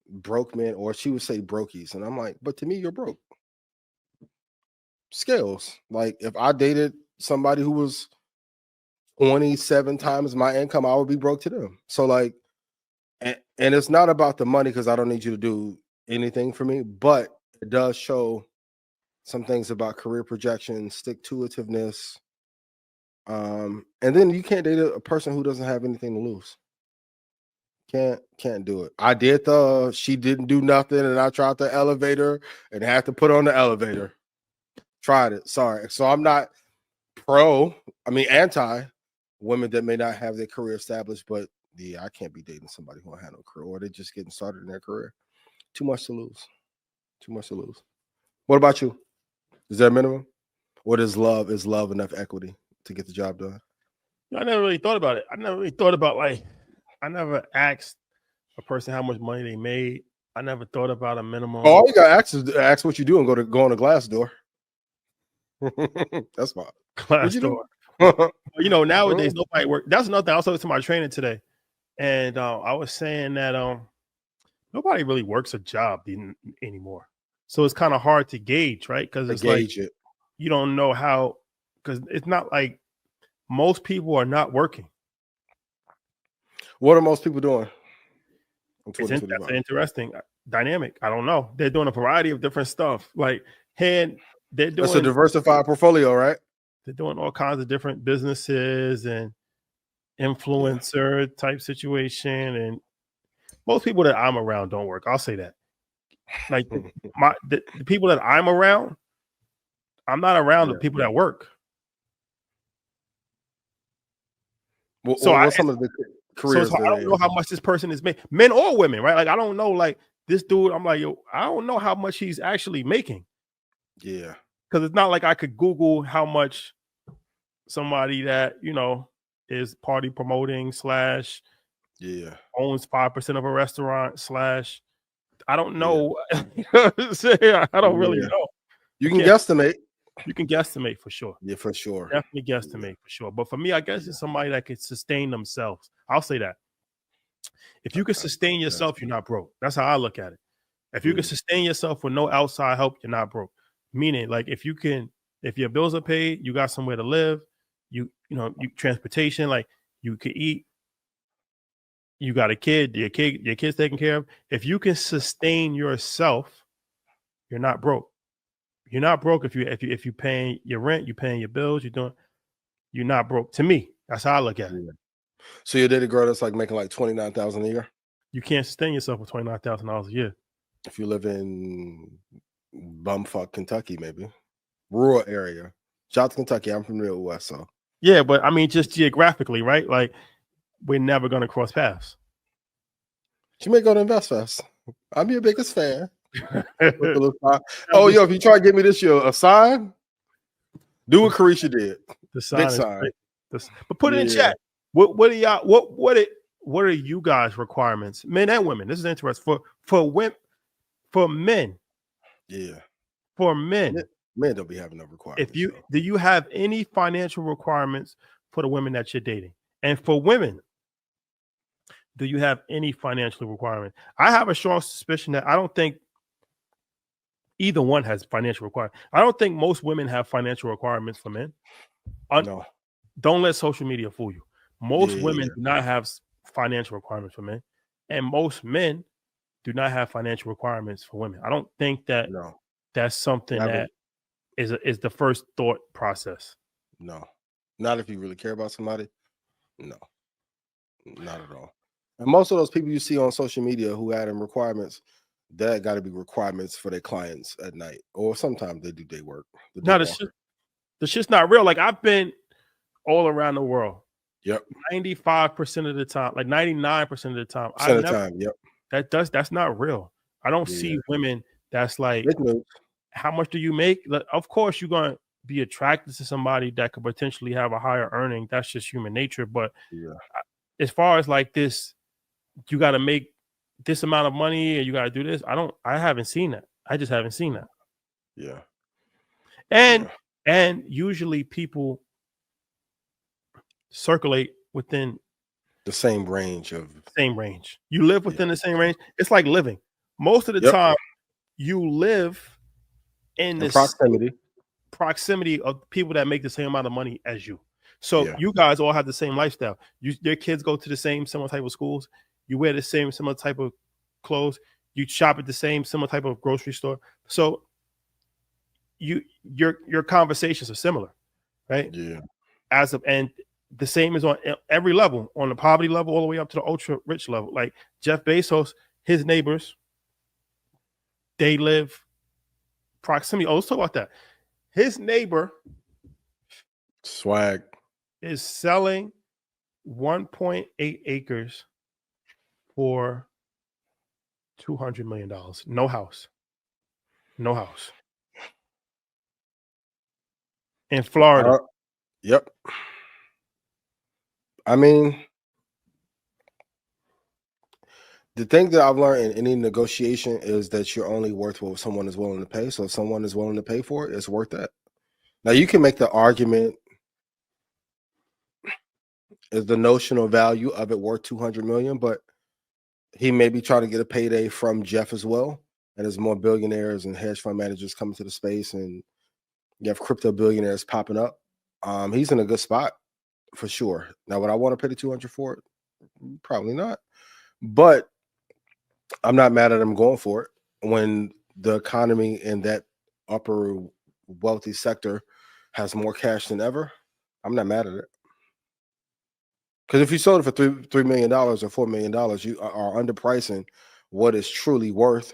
broke men," or she would say brokies, and I'm like, but to me, you're broke. Scales. Like if I dated somebody who was 27 times my income, I would be broke to them. So like, and it's not about the money, because I don't need you to do anything for me, but it does show some things about career projection, stick-to-itiveness. And then you can't date a person who doesn't have anything to lose. Can't do it. I did she didn't do nothing, and I tried the elevator and had to put on the elevator. Tried it. Sorry. So I'm not anti women that may not have their career established, but yeah, I can't be dating somebody who don't have no career, or they're just getting started in their career. Too much to lose. Too much to lose. What about you? Is there a minimum? What is love? Is love enough equity to get the job done? I never really thought about it. I never really thought about I never asked a person how much money they made. I never thought about a minimum. All you got to ask is ask what you do and go on a glass door. That's fine. Glass door. Nowadays nobody work. That's another thing. I was talking to my trainer today, and I was saying that nobody really works a job anymore. So it's kind of hard to gauge, right? Because it's you don't know how, because it's not like most people are not working. What are most people doing? That's an interesting dynamic. I don't know. They're doing a variety of different stuff. Like they're doing. That's a diversified portfolio, right? They're doing all kinds of different businesses and influencer type situation. And most people that I'm around don't work. I'll say that. Like the people that I'm around, I'm not around the people that work. What's some of the careers? I don't know how much this person is making, men or women, right? Like I don't know. Like this dude, I'm like, yo, I don't know how much he's actually making. Yeah, because it's not like I could Google how much somebody that is party promoting / owns 5% of a restaurant / I don't know. I don't really know. You can guesstimate. You can guesstimate for sure. Yeah, for sure. Definitely guesstimate for sure. But for me, I guess it's somebody that could sustain themselves. I'll say that. If you can sustain yourself, you're not broke. That's how I look at it. If you can sustain yourself with no outside help, you're not broke. Meaning, like if your bills are paid, you got somewhere to live, you transportation, like you could eat, you got a kid, your kid's taken care of. If you can sustain yourself, you're not broke. You're not broke if you paying your rent, you paying your bills, you're not broke. To me, that's how I look at it. So you did a girl that's like making like $29,000 a year. You can't sustain yourself with $29,000 a year. If you live in bumfuck Kentucky, maybe rural area. Shout out to Kentucky. I'm from the Midwest, so Yeah, but I mean, just geographically, right? Like, we're never gonna cross paths. She may go to Invest Fest. I'm your biggest fan. Oh, yo, if you try to get me this year a sign, do what Carisha did. The sign Big is sign. great. But put it in chat. What are y'all? What are you guys' requirements, men and women? This is interesting for women, for men. Yeah, for men. Men don't be having no requirements. Do you have any financial requirements for the women that you're dating? And for women, do you have any financial requirement? I have a strong suspicion that I don't think either one has financial requirements. I don't think most women have financial requirements for men. No. Don't let social media fool you. Most women do not have financial requirements for men, and most men do not have financial requirements for women. I don't think that that's something that is the first thought process. No, not if you really care about somebody. No, not at all. And most of those people you see on social media who add in requirements, that got to be requirements for their clients at night, or sometimes they do day work. No, the shit's not real. Like, I've been all around the world. Yep. 95% of the time, like 99% of the time. Yep. That's not real. I don't see women that's like, how much do you make? Like, of course, you're going to be attracted to somebody that could potentially have a higher earning. That's just human nature. But as far as like this, you got to make this amount of money and you got to do this. I haven't seen that. I just haven't seen that. Yeah. And usually people circulate within the same range. You live within the same range. It's like living. Most of the time you live in this proximity of people that make the same amount of money as you. So you guys all have the same lifestyle. Your kids go to the same similar type of schools. You wear the same similar type of clothes. You shop at the same similar type of grocery store. So your conversations are similar, right? Yeah. And the same is on every level, on the poverty level all the way up to the ultra rich level. Like Jeff Bezos, his neighbors, they live proximity. Oh, let's talk about that. His neighbor Swag is selling 1.8 acres for $200 million. No house. In Florida. Yep. I mean, the thing that I've learned in any negotiation is that you're only worth what someone is willing to pay. So if someone is willing to pay for it, it's worth that. Now you can make the argument, is the notional value of it worth 200 million, but he may be trying to get a payday from Jeff as well. And there's more billionaires and hedge fund managers coming to the space, and you have crypto billionaires popping up. He's in a good spot for sure. Now, would I want to pay the 200 for it? Probably not. But I'm not mad at him going for it when the economy in that upper wealthy sector has more cash than ever. I'm not mad at it. Because if you sold it for $3 million or $4 million, you are underpricing what it's truly worth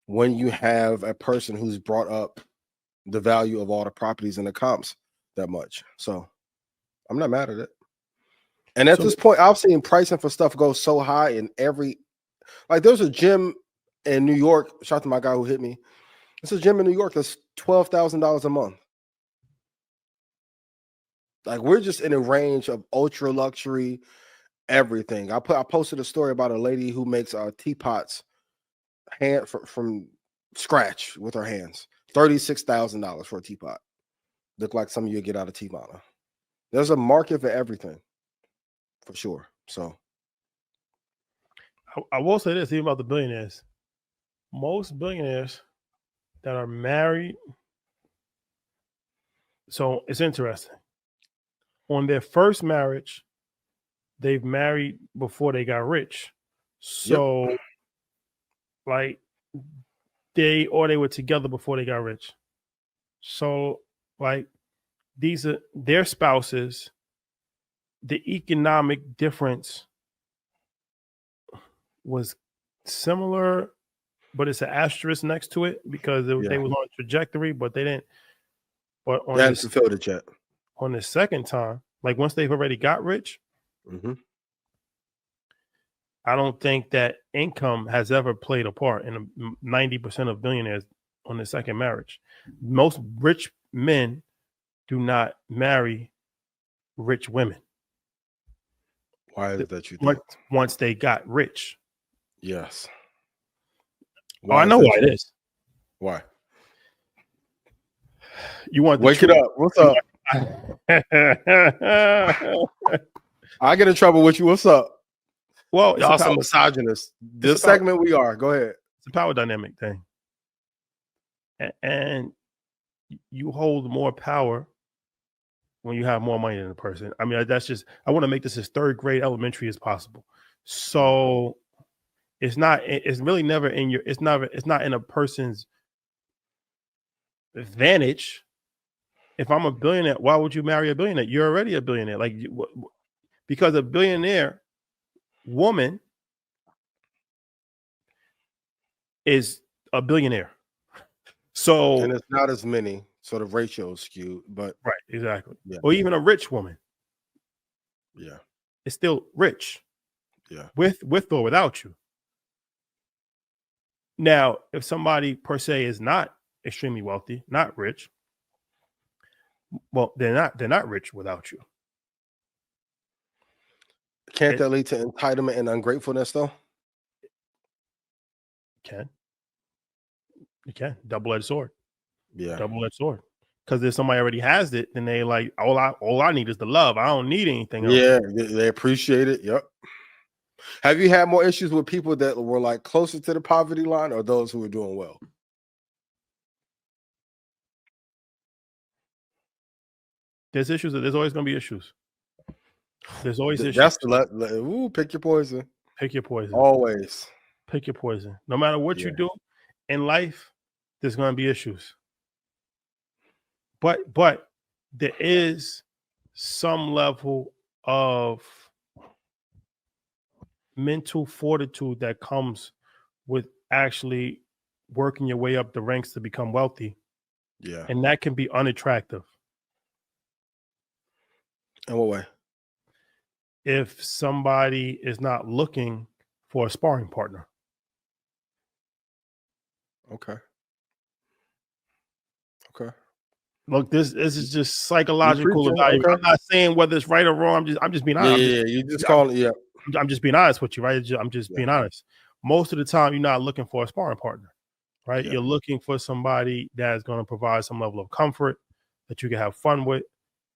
when you have a person who's brought up the value of all the properties in the comps that much. So I'm not mad at it. And at this point, I've seen pricing for stuff go so high in every, like there's a gym in New York. Shout out to my guy who hit me. It's a gym in New York that's $12,000 a month. Like we're just in a range of ultra luxury, everything. I posted a story about a lady who makes teapots from scratch with her hands. $36,000 for a teapot. Look like some of you get out of T-Mona. There's a market for everything, for sure. So I will say this, even about the billionaires. Most billionaires that are married, so it's interesting. On their first marriage, they've married before they got rich. So like they were together before they got rich. So like these are their spouses. The economic difference was similar, but it's an asterisk next to it because they was on a trajectory, but they didn't. But on they hadn't fulfilled it yet. on the second time, like once they've already got rich, I don't think that income has ever played a part in 90% of billionaires on the second marriage. Most rich men do not marry rich women. Why is that, you think? Once they got rich. Yes. I know why it is. Why? You want wake it up. What's up? I get in trouble with you. What's up? Well, y'all some misogynists. This segment we are. Go ahead. It's a power dynamic thing. And you hold more power when you have more money than a person. I mean, that's just, I want to make this as third grade elementary as possible. So it's really never in your, it's not in a person's advantage. If I'm a billionaire, why would you marry a billionaire? You're already a billionaire. Like, because a billionaire woman is a billionaire. So, and it's not as many sort of ratios skewed, but right, exactly. Yeah. Or even a rich woman. Yeah. It's still rich. Yeah. With or without you. Now, if somebody per se is not extremely wealthy, not rich, well, they're not rich without you. Can't that lead to entitlement and ungratefulness, though? You can. Double-edged sword. Yeah. Double-edged sword. Because if somebody already has it, then they like, all I need is the love. I don't need anything else. Yeah, they appreciate it. Yep. Have you had more issues with people that were like closer to the poverty line, or those who were doing well? There's issues. There's always going to be issues. There's always issues. That's the pick your poison. Pick your poison. Always. Pick your poison. No matter what you do in life, there's going to be issues. But there is some level of mental fortitude that comes with actually working your way up the ranks to become wealthy. Yeah. And that can be unattractive. In what way? If somebody is not looking for a sparring partner. Okay. Okay. Look, this is just psychological evaluation. Okay. I'm not saying whether it's right or wrong. I'm just being honest. You just calling it. Yeah. I'm just being honest with you, right? I'm just being honest. Most of the time, you're not looking for a sparring partner, right? Yeah. You're looking for somebody that's going to provide some level of comfort that you can have fun with.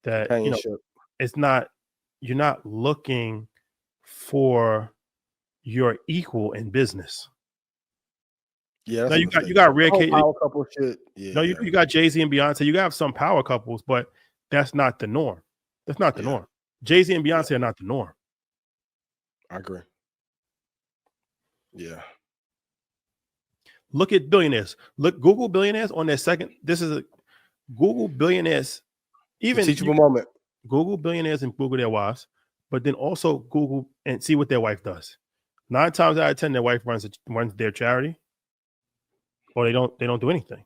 That it's not. You're not looking for your equal in business. Yeah, now you got rare case power couple shit. Yeah, no, you got Jay-Z and Beyonce. You got some power couples, but that's not the norm. That's not the norm. Jay-Z and Beyonce are not the norm. I agree. Yeah. Look at billionaires. Google billionaires on their second. This is a Google billionaires. Even teachable moment. Google billionaires and Google their wives, but then also Google and see what their wife does. 9 times out of 10, their wife runs their charity, or they don't do anything.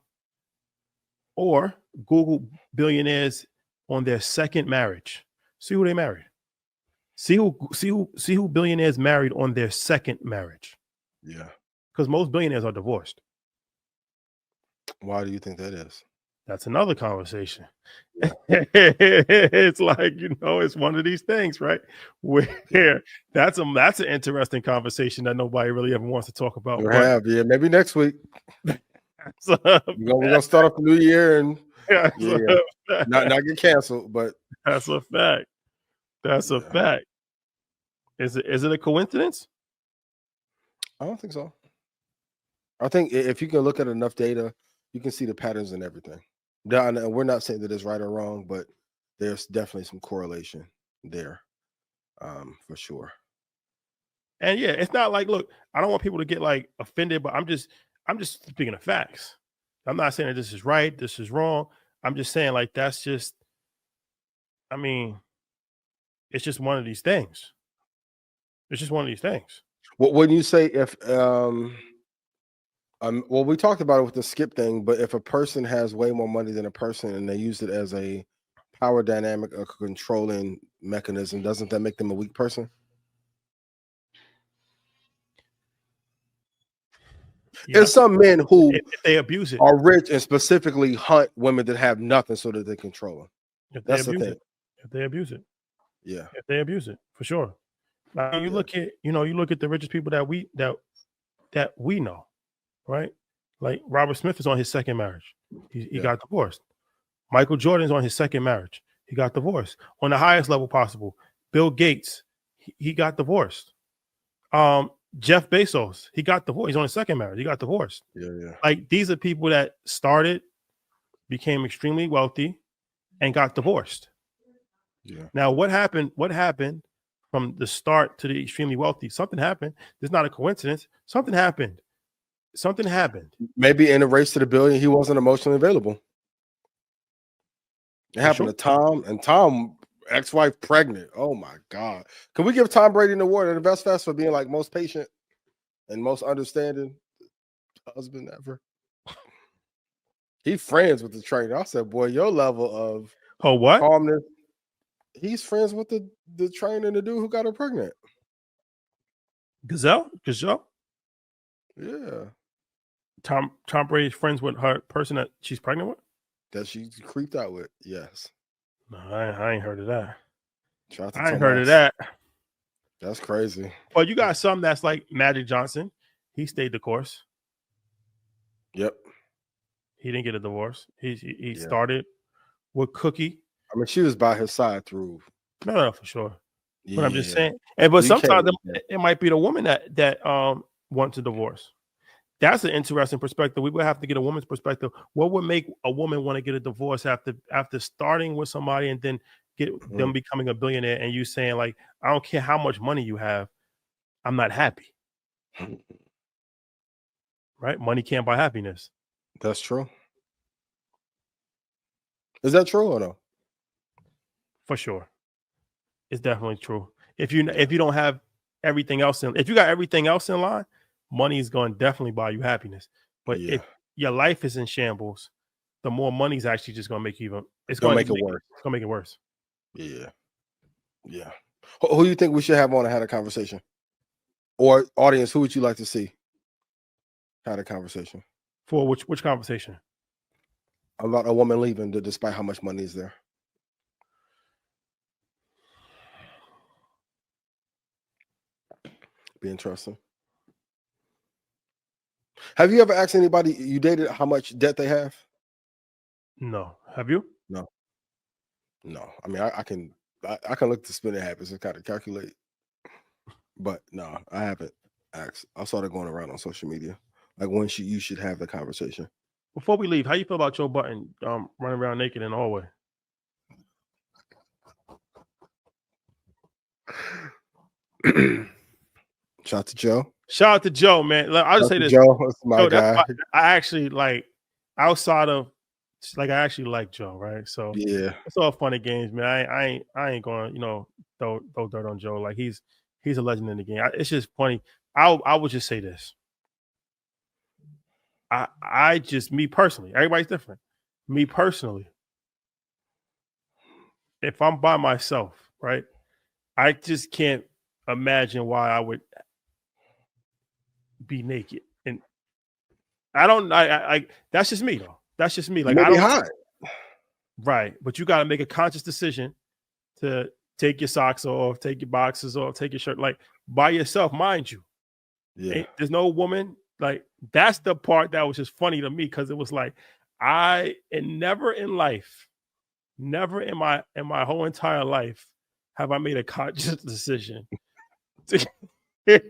Or Google billionaires on their second marriage. See who they married. See who billionaires married on their second marriage. Yeah. Because most billionaires are divorced. Why do you think that is? That's another conversation. It's like, it's one of these things, right? Where that's an interesting conversation that nobody really ever wants to talk about. Maybe next week. We're gonna start off the new year and not get canceled, but that's a fact. That's a fact. Is it a coincidence? I don't think so. I think if you can look at enough data, you can see the patterns in everything. We're not saying that it's right or wrong, but there's definitely some correlation there, for sure. And it's not like, look, I don't want people to get like offended, but I'm just speaking of facts. I'm not saying that this is right, this is wrong. I'm just saying like that's just, I mean, it's just one of these things. It's just one of these things. Well, when you say if well, we talked about it with the Skip thing, but if a person has way more money than a person and they use it as a power dynamic, a controlling mechanism, doesn't that make them a weak person? Yeah. There's some men who if they abuse it are rich and specifically hunt women that have nothing so that they control them. That's the thing. If they abuse it. Yeah. If they abuse it, for sure. Now you look at, you look at the richest people that we know, right? Like Robert Smith is on his second marriage. He got divorced. Michael Jordan's on his second marriage. He got divorced. On the highest level possible. Bill Gates, he got divorced. Jeff Bezos, he got divorced. He's on his second marriage. He got divorced. Yeah. Like these are people that started, became extremely wealthy, and got divorced. Yeah. Now, what happened? What happened from the start to the extremely wealthy? Something happened. It's not a coincidence. Something happened. Something happened. Maybe in the race to the billion, he wasn't emotionally available. It happened to Tom, and Tom, ex-wife, pregnant. Oh my God! Can we give Tom Brady an award at the Best Fest for being like most patient and most understanding husband ever? He friends with the trainer. I said, boy, your level of calmness. He's friends with the trainer and the dude who got her pregnant. Gazelle? Yeah. Tom Brady's friends with her person that she's pregnant with? That she creeped out with, yes. No, I ain't heard of that. I ain't heard of that. That's crazy. Well, you got some that's like Magic Johnson. He stayed the course. Yep. He didn't get a divorce. He started with Cookie. I mean, she was by his side through. No, for sure. Yeah. But I'm just saying. But sometimes it might be the woman that wants a divorce. That's an interesting perspective. We would have to get a woman's perspective. What would make a woman want to get a divorce after starting with somebody and then get them becoming a billionaire and you saying like, I don't care how much money you have, I'm not happy. Right? Money can't buy happiness. That's true. Is that true or no? For sure. It's definitely true. If you don't have everything else if you got everything else in line, money is going to definitely buy you happiness. But if your life is in shambles, the more money's actually just going to make you it's going to make it worse. It's going to make it worse. Yeah. Yeah. Who do you think we should have on to have a conversation? Or audience, who would you like to see had a conversation? For which conversation? About a woman leaving despite how much money is there. Be interesting. Have you ever asked anybody you dated how much debt they have? No. Have you? No. I mean, I can look to spending habits and kind of calculate, but no, I haven't asked. I saw that going around on social media. Like when you should have the conversation. Before we leave, how you feel about Joe Budden running around naked in the hallway? Shout out to Joe. Shout out to Joe, man. I'll just say this. Joe, that's my guy. I actually like outside of I actually like Joe, right? So yeah, it's all fun and games, man. I ain't going, throw dirt on Joe. Like he's a legend in the game. It's just funny. I would just say this. I just, me personally, everybody's different. Me personally, if I'm by myself, right, I just can't imagine why I would be naked. And I don't, I that's just me though. That's just me. Like I don't. Hot. Right, but you got to make a conscious decision to take your socks off, take your boxes off, take your shirt, like by yourself, mind you. Yeah, there's no woman. Like that's the part that was just funny to me because it was like never in life, never in my whole entire life have I made a conscious decision to hey,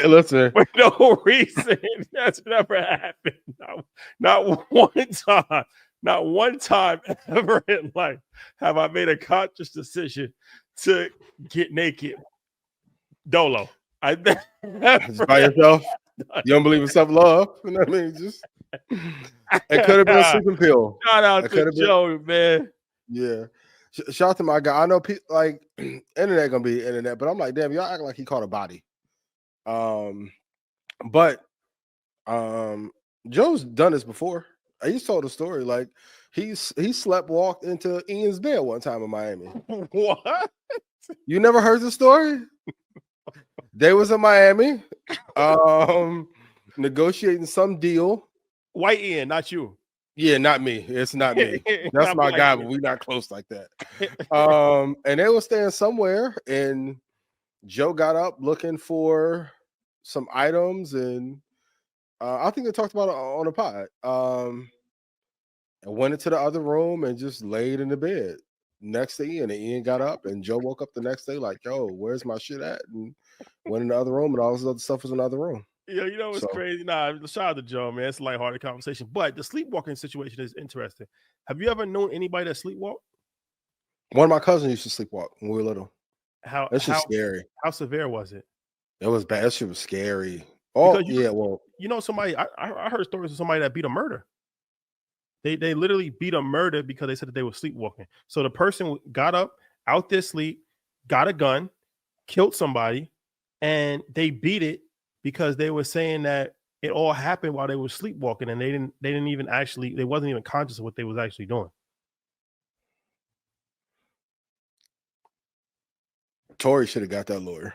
listen, for no reason. That's never happened. Not one time. Not one time ever in life have I made a conscious decision to get naked. Dolo. Just by yourself. You don't believe in self-love. You know what I mean? Just it could have been a sleeping pill. Shout out to Joe, man. Yeah. Shout out to my guy. I know people like internet gonna be internet, but I'm like, damn, y'all act like he caught a body. But Joe's done this before. He's told a story like He slept walked into Ian's bed one time in Miami. What? You never heard the story? They was in Miami, negotiating some deal. White Ian, not you. Yeah, not me. It's not me. That's Not my black guy, Ian. but we not close like that. And they were staying somewhere, and Joe got up looking for some items, and I think they talked about it on the pod. And went into the other room and just laid in the bed next to Ian. And Ian got up, and Joe woke up the next day like, "Yo, where's my shit at?" And went in the other room, and all this other stuff was in the other room. Yeah, you know it's crazy. Nah, shout out to Joe, man. It's a lighthearted conversation. But the sleepwalking situation is interesting. Have you ever known anybody that sleepwalk? One of my cousins used to sleepwalk when we were little. That's just how scary. How severe was it? It was bad. That shit was scary. Oh, yeah. Well, you know, somebody I heard stories of somebody that beat a murder. They literally beat a murder because they said that they were sleepwalking. So the person got up out their sleep, got a gun, killed somebody, and they beat it because they were saying that it all happened while they were sleepwalking, and they wasn't even conscious of what they was actually doing. Tori should have got that lawyer.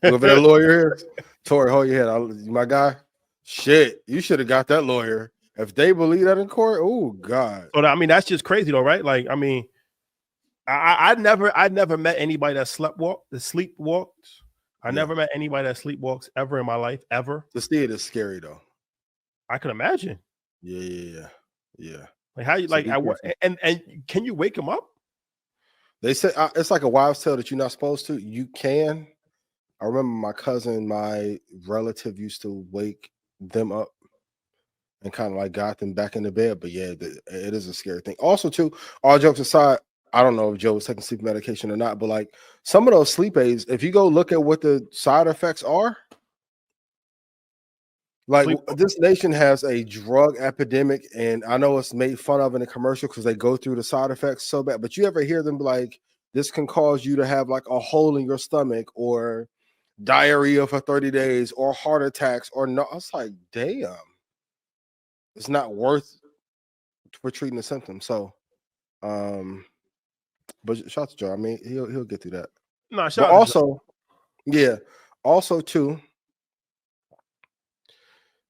Whoever that lawyer is, Tori, hold your head. My guy, shit, you should have got that lawyer. If they believe that in court, oh God. So I mean, that's just crazy though, right? Like, I mean, I never met anybody that sleepwalks. I never met anybody that sleepwalks ever in my life, ever. To see it is scary though. I can imagine. Yeah. Like how you So like be I and can you wake them up? They say it's like a wives' tale that you're not supposed to. You can. I remember my cousin, my relative, used to wake them up and kind of like got them back in the bed. But yeah, it is a scary thing. Also, too, all jokes aside, I don't know if Joe was taking sleep medication or not, but like some of those sleep aids, if you go look at what the side effects are, like this nation has a drug epidemic, and I know it's made fun of in the commercial because they go through the side effects so bad. But you ever hear them be like, this can cause you to have like a hole in your stomach or diarrhea for 30 days or heart attacks or no? I was like, damn, it's not worth for treating the symptoms. So, but shout out to Joe. I mean, he'll get through that. No, but also, yeah, also too,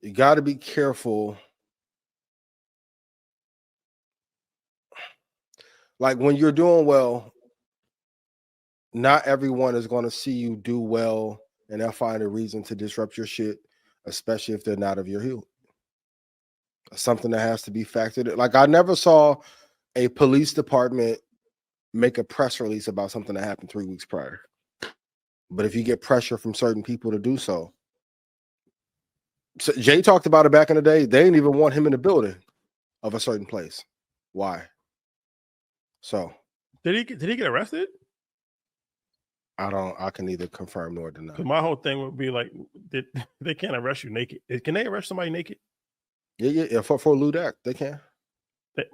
you got to be careful. Like when you're doing well, not everyone is going to see you do well and they'll find a reason to disrupt your shit, especially if they're not of your hue. Something that has to be factored in. Like I never saw a police department make a press release about something that happened 3 weeks prior. But if you get pressure from certain people to do so, Jay talked about it back in the day. They didn't even want him in the building of a certain place. Why? So did he get arrested? I can neither confirm nor deny. My whole thing would be like, they can't arrest you naked. Can they arrest somebody naked? Yeah. For Lou Dak, they can.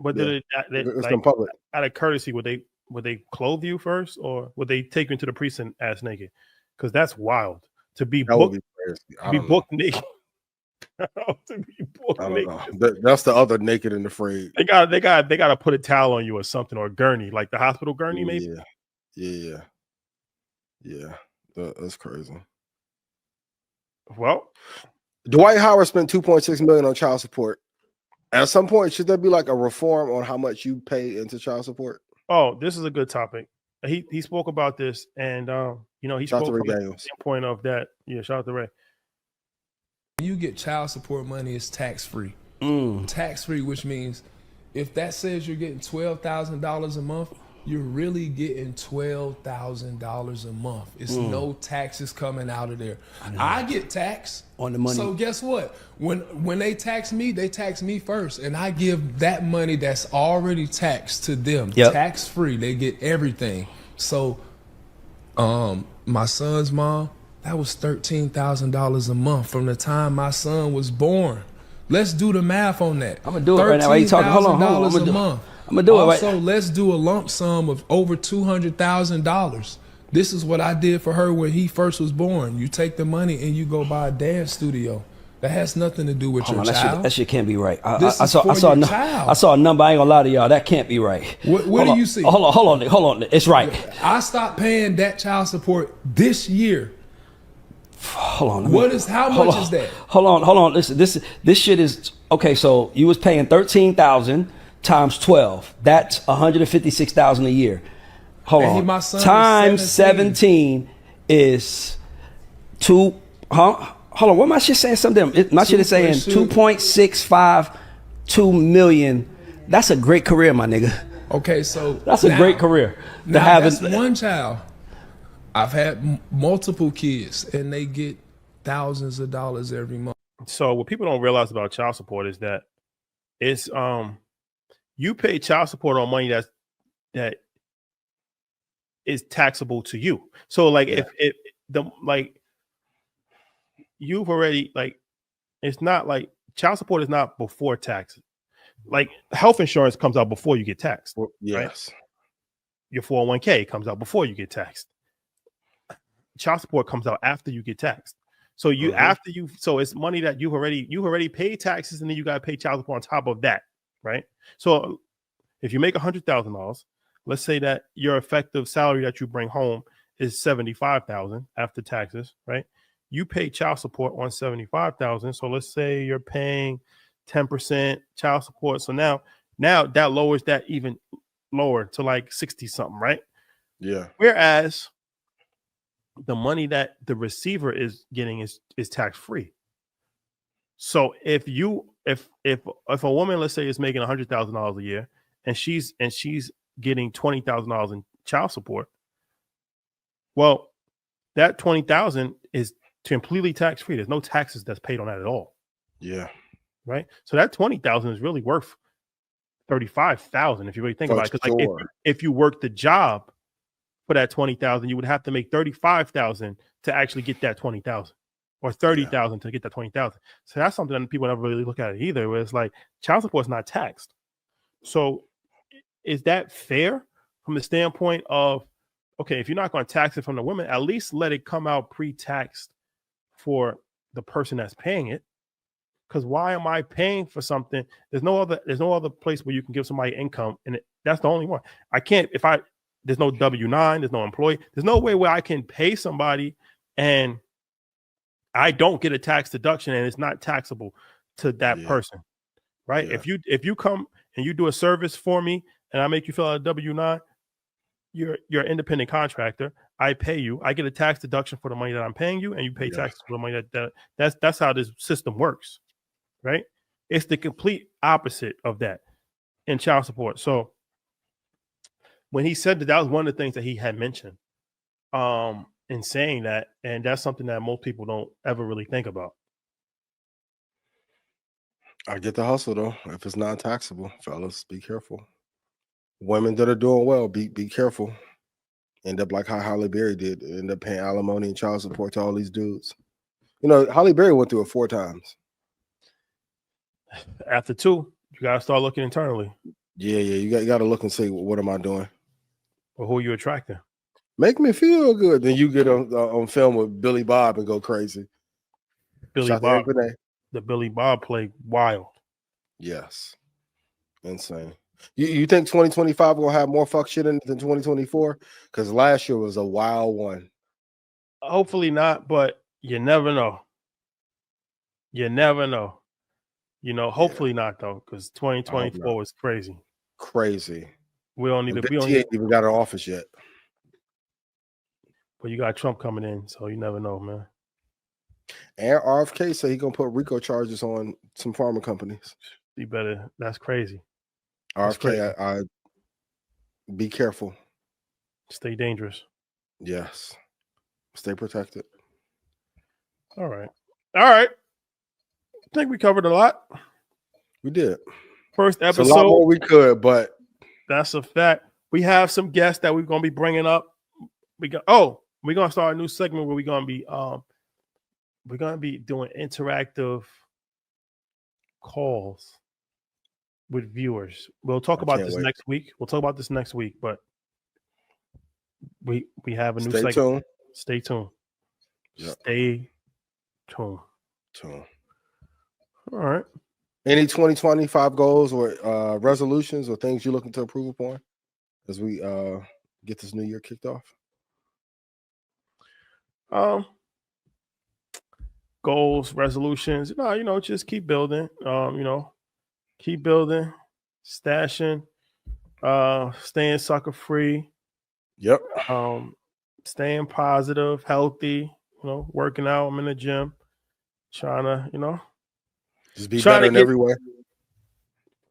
But did it's like, in public. Out of courtesy, would they clothe you first, or would they take you into the precinct ass naked? Because that's wild to be booked. Booked naked. To be booked naked. That's the other naked and afraid. They got to put a towel on you or something, or a gurney, like the hospital gurney, maybe. Yeah. That's crazy. Well, Dwight Howard spent $2.6 million on child support. At some point, should there be like a reform on how much you pay into child support? Oh, this is a good topic. He spoke about this, and he spoke from the standpoint of that. Yeah, shout out to Ray. You get child support money, it's tax-free. Tax-free, which means if that says you're getting $12,000 a month, you're really getting $12,000 a month. It's no taxes coming out of there. I get taxed on the money. So guess what? When they tax me first, and I give that money that's already taxed to them, tax-free. They get everything. So, my son's mom, that was $13,000 a month from the time my son was born. Let's do the math on that. I'm gonna do it right now. Why you talking? Hold on. $13,000 a month. I'm gonna do it right. Also, let's do a lump sum of over $200,000. This is what I did for her when he first was born. You take the money and you go buy a dance studio. That has nothing to do with your That child. shit can't be right. I This is saw for your child. I saw a number. I ain't gonna lie to y'all. That can't be right. What do you see? Hold on. It's right. I stopped paying that child support this year. Hold on. How much is that? Hold on. Listen, this shit is okay. So you was paying 13,000 times 12. That's 156,000 a year. Hold on. My son times is 17 is two. Huh? Hold on. What my shit saying? Something. My shit is saying 2.652 million. That's a great career, my nigga. Okay, so that's a great career. That's one child. I've had multiple kids, and they get thousands of dollars every month. So what people don't realize about child support is that it's you pay child support on money that is taxable to you. So like if you've already it's not like child support is not before taxes. Like health insurance comes out before you get taxed. Yes. Right? Your 401k comes out before you get taxed. Child support comes out after you get taxed. So so it's money that you've already paid taxes, and then you got to pay child support on top of that, right? So if you make $100,000, let's say that your effective salary that you bring home is $75,000 after taxes, right? You pay child support on $75,000. So let's say you're paying 10% child support. So now that lowers that even lower to like 60 something, right? Yeah. Whereas the money that the receiver is getting is tax free. So if a woman, let's say, is making $100,000 a year, and she's getting $20,000 in child support, well, that $20,000 is completely tax free. There's no taxes that's paid on that at all. Yeah. Right. So that $20,000 is really worth $35,000 if you really think about it. Because like if you work the job for that $20,000, you would have to make $35,000 to actually get that $20,000, or $30,000 to get that $20,000. So that's something that people never really look at it either. Where it's like child support is not taxed. So is that fair from the standpoint of, okay, if you're not going to tax it from the women, at least let it come out pre-taxed for the person that's paying it? Because why am I paying for something? There's no other place where you can give somebody income, and that's the only one. I can't there's no W-9, there's no employee, there's no way where I can pay somebody and I don't get a tax deduction and it's not taxable to that person, right? Yeah. If you come and you do a service for me and I make you fill out a W-9, you're an independent contractor. I pay you. I get a tax deduction for the money that I'm paying you, and you pay taxes for the money that's how this system works, right? It's the complete opposite of that in child support. So when he said that was one of the things that he had mentioned in saying that, and that's something that most people don't ever really think about. I get the hustle though. If it's not taxable, fellas, be careful. Women that are doing well, be careful. End up like how Halle Berry did, end up paying alimony and child support to all these dudes. You know, Halle Berry went through it 4 times. After 2, you gotta start looking internally. Yeah, you got to look and say, what am I doing? Or who are you attracting? Make me feel good. Then you get on film with Billy Bob and go crazy. The Billy Bob play wild. Yes, insane. You think 2025 will have more fuck shit in it than 2024? Because last year was a wild one. Hopefully not, but you never know. You never know. You know, hopefully not though, because 2024 was crazy. Crazy. We don't need to. We don't ain't even got an office yet. But you got Trump coming in, so you never know, man. And RFK said he's gonna put RICO charges on some pharma companies. You better. That's crazy. RFK, I be careful. Stay dangerous. Yes. Stay protected. All right. I think we covered a lot. We did. First episode. It's a lot more we could, but that's a fact. We have some guests that we're gonna be bringing up. We're gonna start a new segment where we're gonna be doing interactive calls with viewers. We'll talk about this next week. But we have a new segment. Stay tuned. Yep. Stay tuned. All right. Any 2025 goals or resolutions or things you're looking to improve upon as we get this new year kicked off? Goals, resolutions. No, just keep building. Keep building, stashing, staying sucker free. Yep. Staying positive, healthy. Working out. I'm in the gym, trying to, just be better in every way.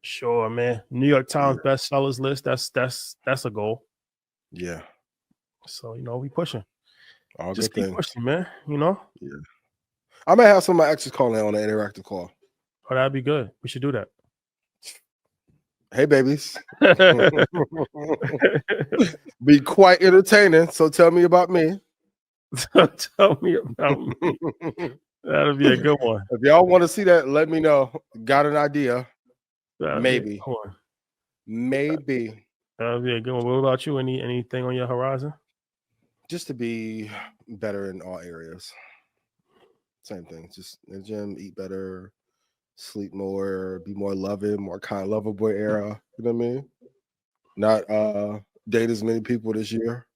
Sure, man. New York Times bestsellers list. That's a goal. Yeah. So we pushing. All just good keep things. pushing, man. Yeah. I might have some of my exes calling on an interactive call. Oh, that'd be good. We should do that. Hey, babies. Be quite entertaining. So tell me about me. Tell me about me. That'll be a good one. If y'all want to see that, let me know. Got an idea? Maybe. Maybe. That'll be a good one. What about you? Anything on your horizon? Just to be better in all areas. Same thing. Just in the gym, eat better, sleep more, be more loving, more kind, lovable era. You know what I mean? Not date as many people this year.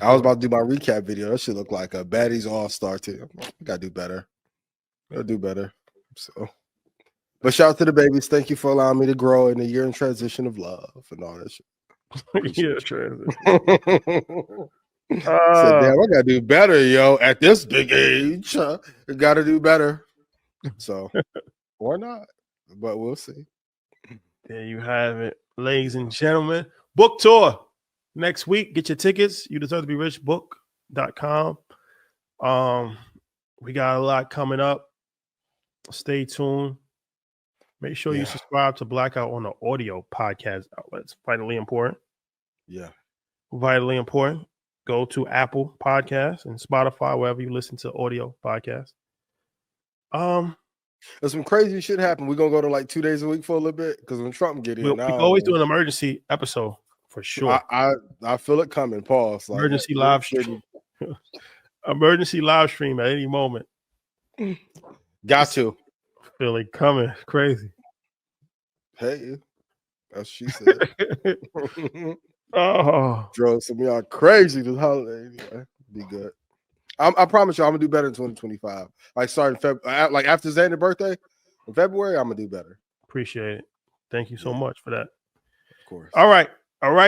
I was about to do my recap video. That should look like a baddies all-star team. I gotta do better. Gotta do better. So, but shout out to the babies. Thank you for allowing me to grow in the year in transition of love and all that shit. Yeah, transition. Said, damn, I gotta do better, yo. At this big age, gotta do better. So, or not, but we'll see. There you have it, ladies and gentlemen. Book tour next week. Get your tickets. You deserve to be rich. Book.com. We got a lot coming up. Stay tuned. Make sure you subscribe to Blackout on the audio podcast outlets. Vitally important. Yeah. Vitally important. Go to Apple Podcasts and Spotify, wherever you listen to audio podcasts. There's some crazy shit happen. We're gonna go to like 2 days a week for a little bit because when Trump get in, we always do an emergency episode for sure. I feel it coming. Pause. Like, emergency live stream. Emergency live stream at any moment. Got to feel it coming. Crazy. Hey, as she said. Oh, drove some of y'all crazy this holiday. Anyway, be good. I promise you, I'm gonna do better in 2025. Like starting February, like after Xander's birthday in February, I'm gonna do better. Appreciate it. Thank you so much for that. Of course. All right,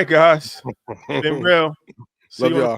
guys. Been real. Love y'all.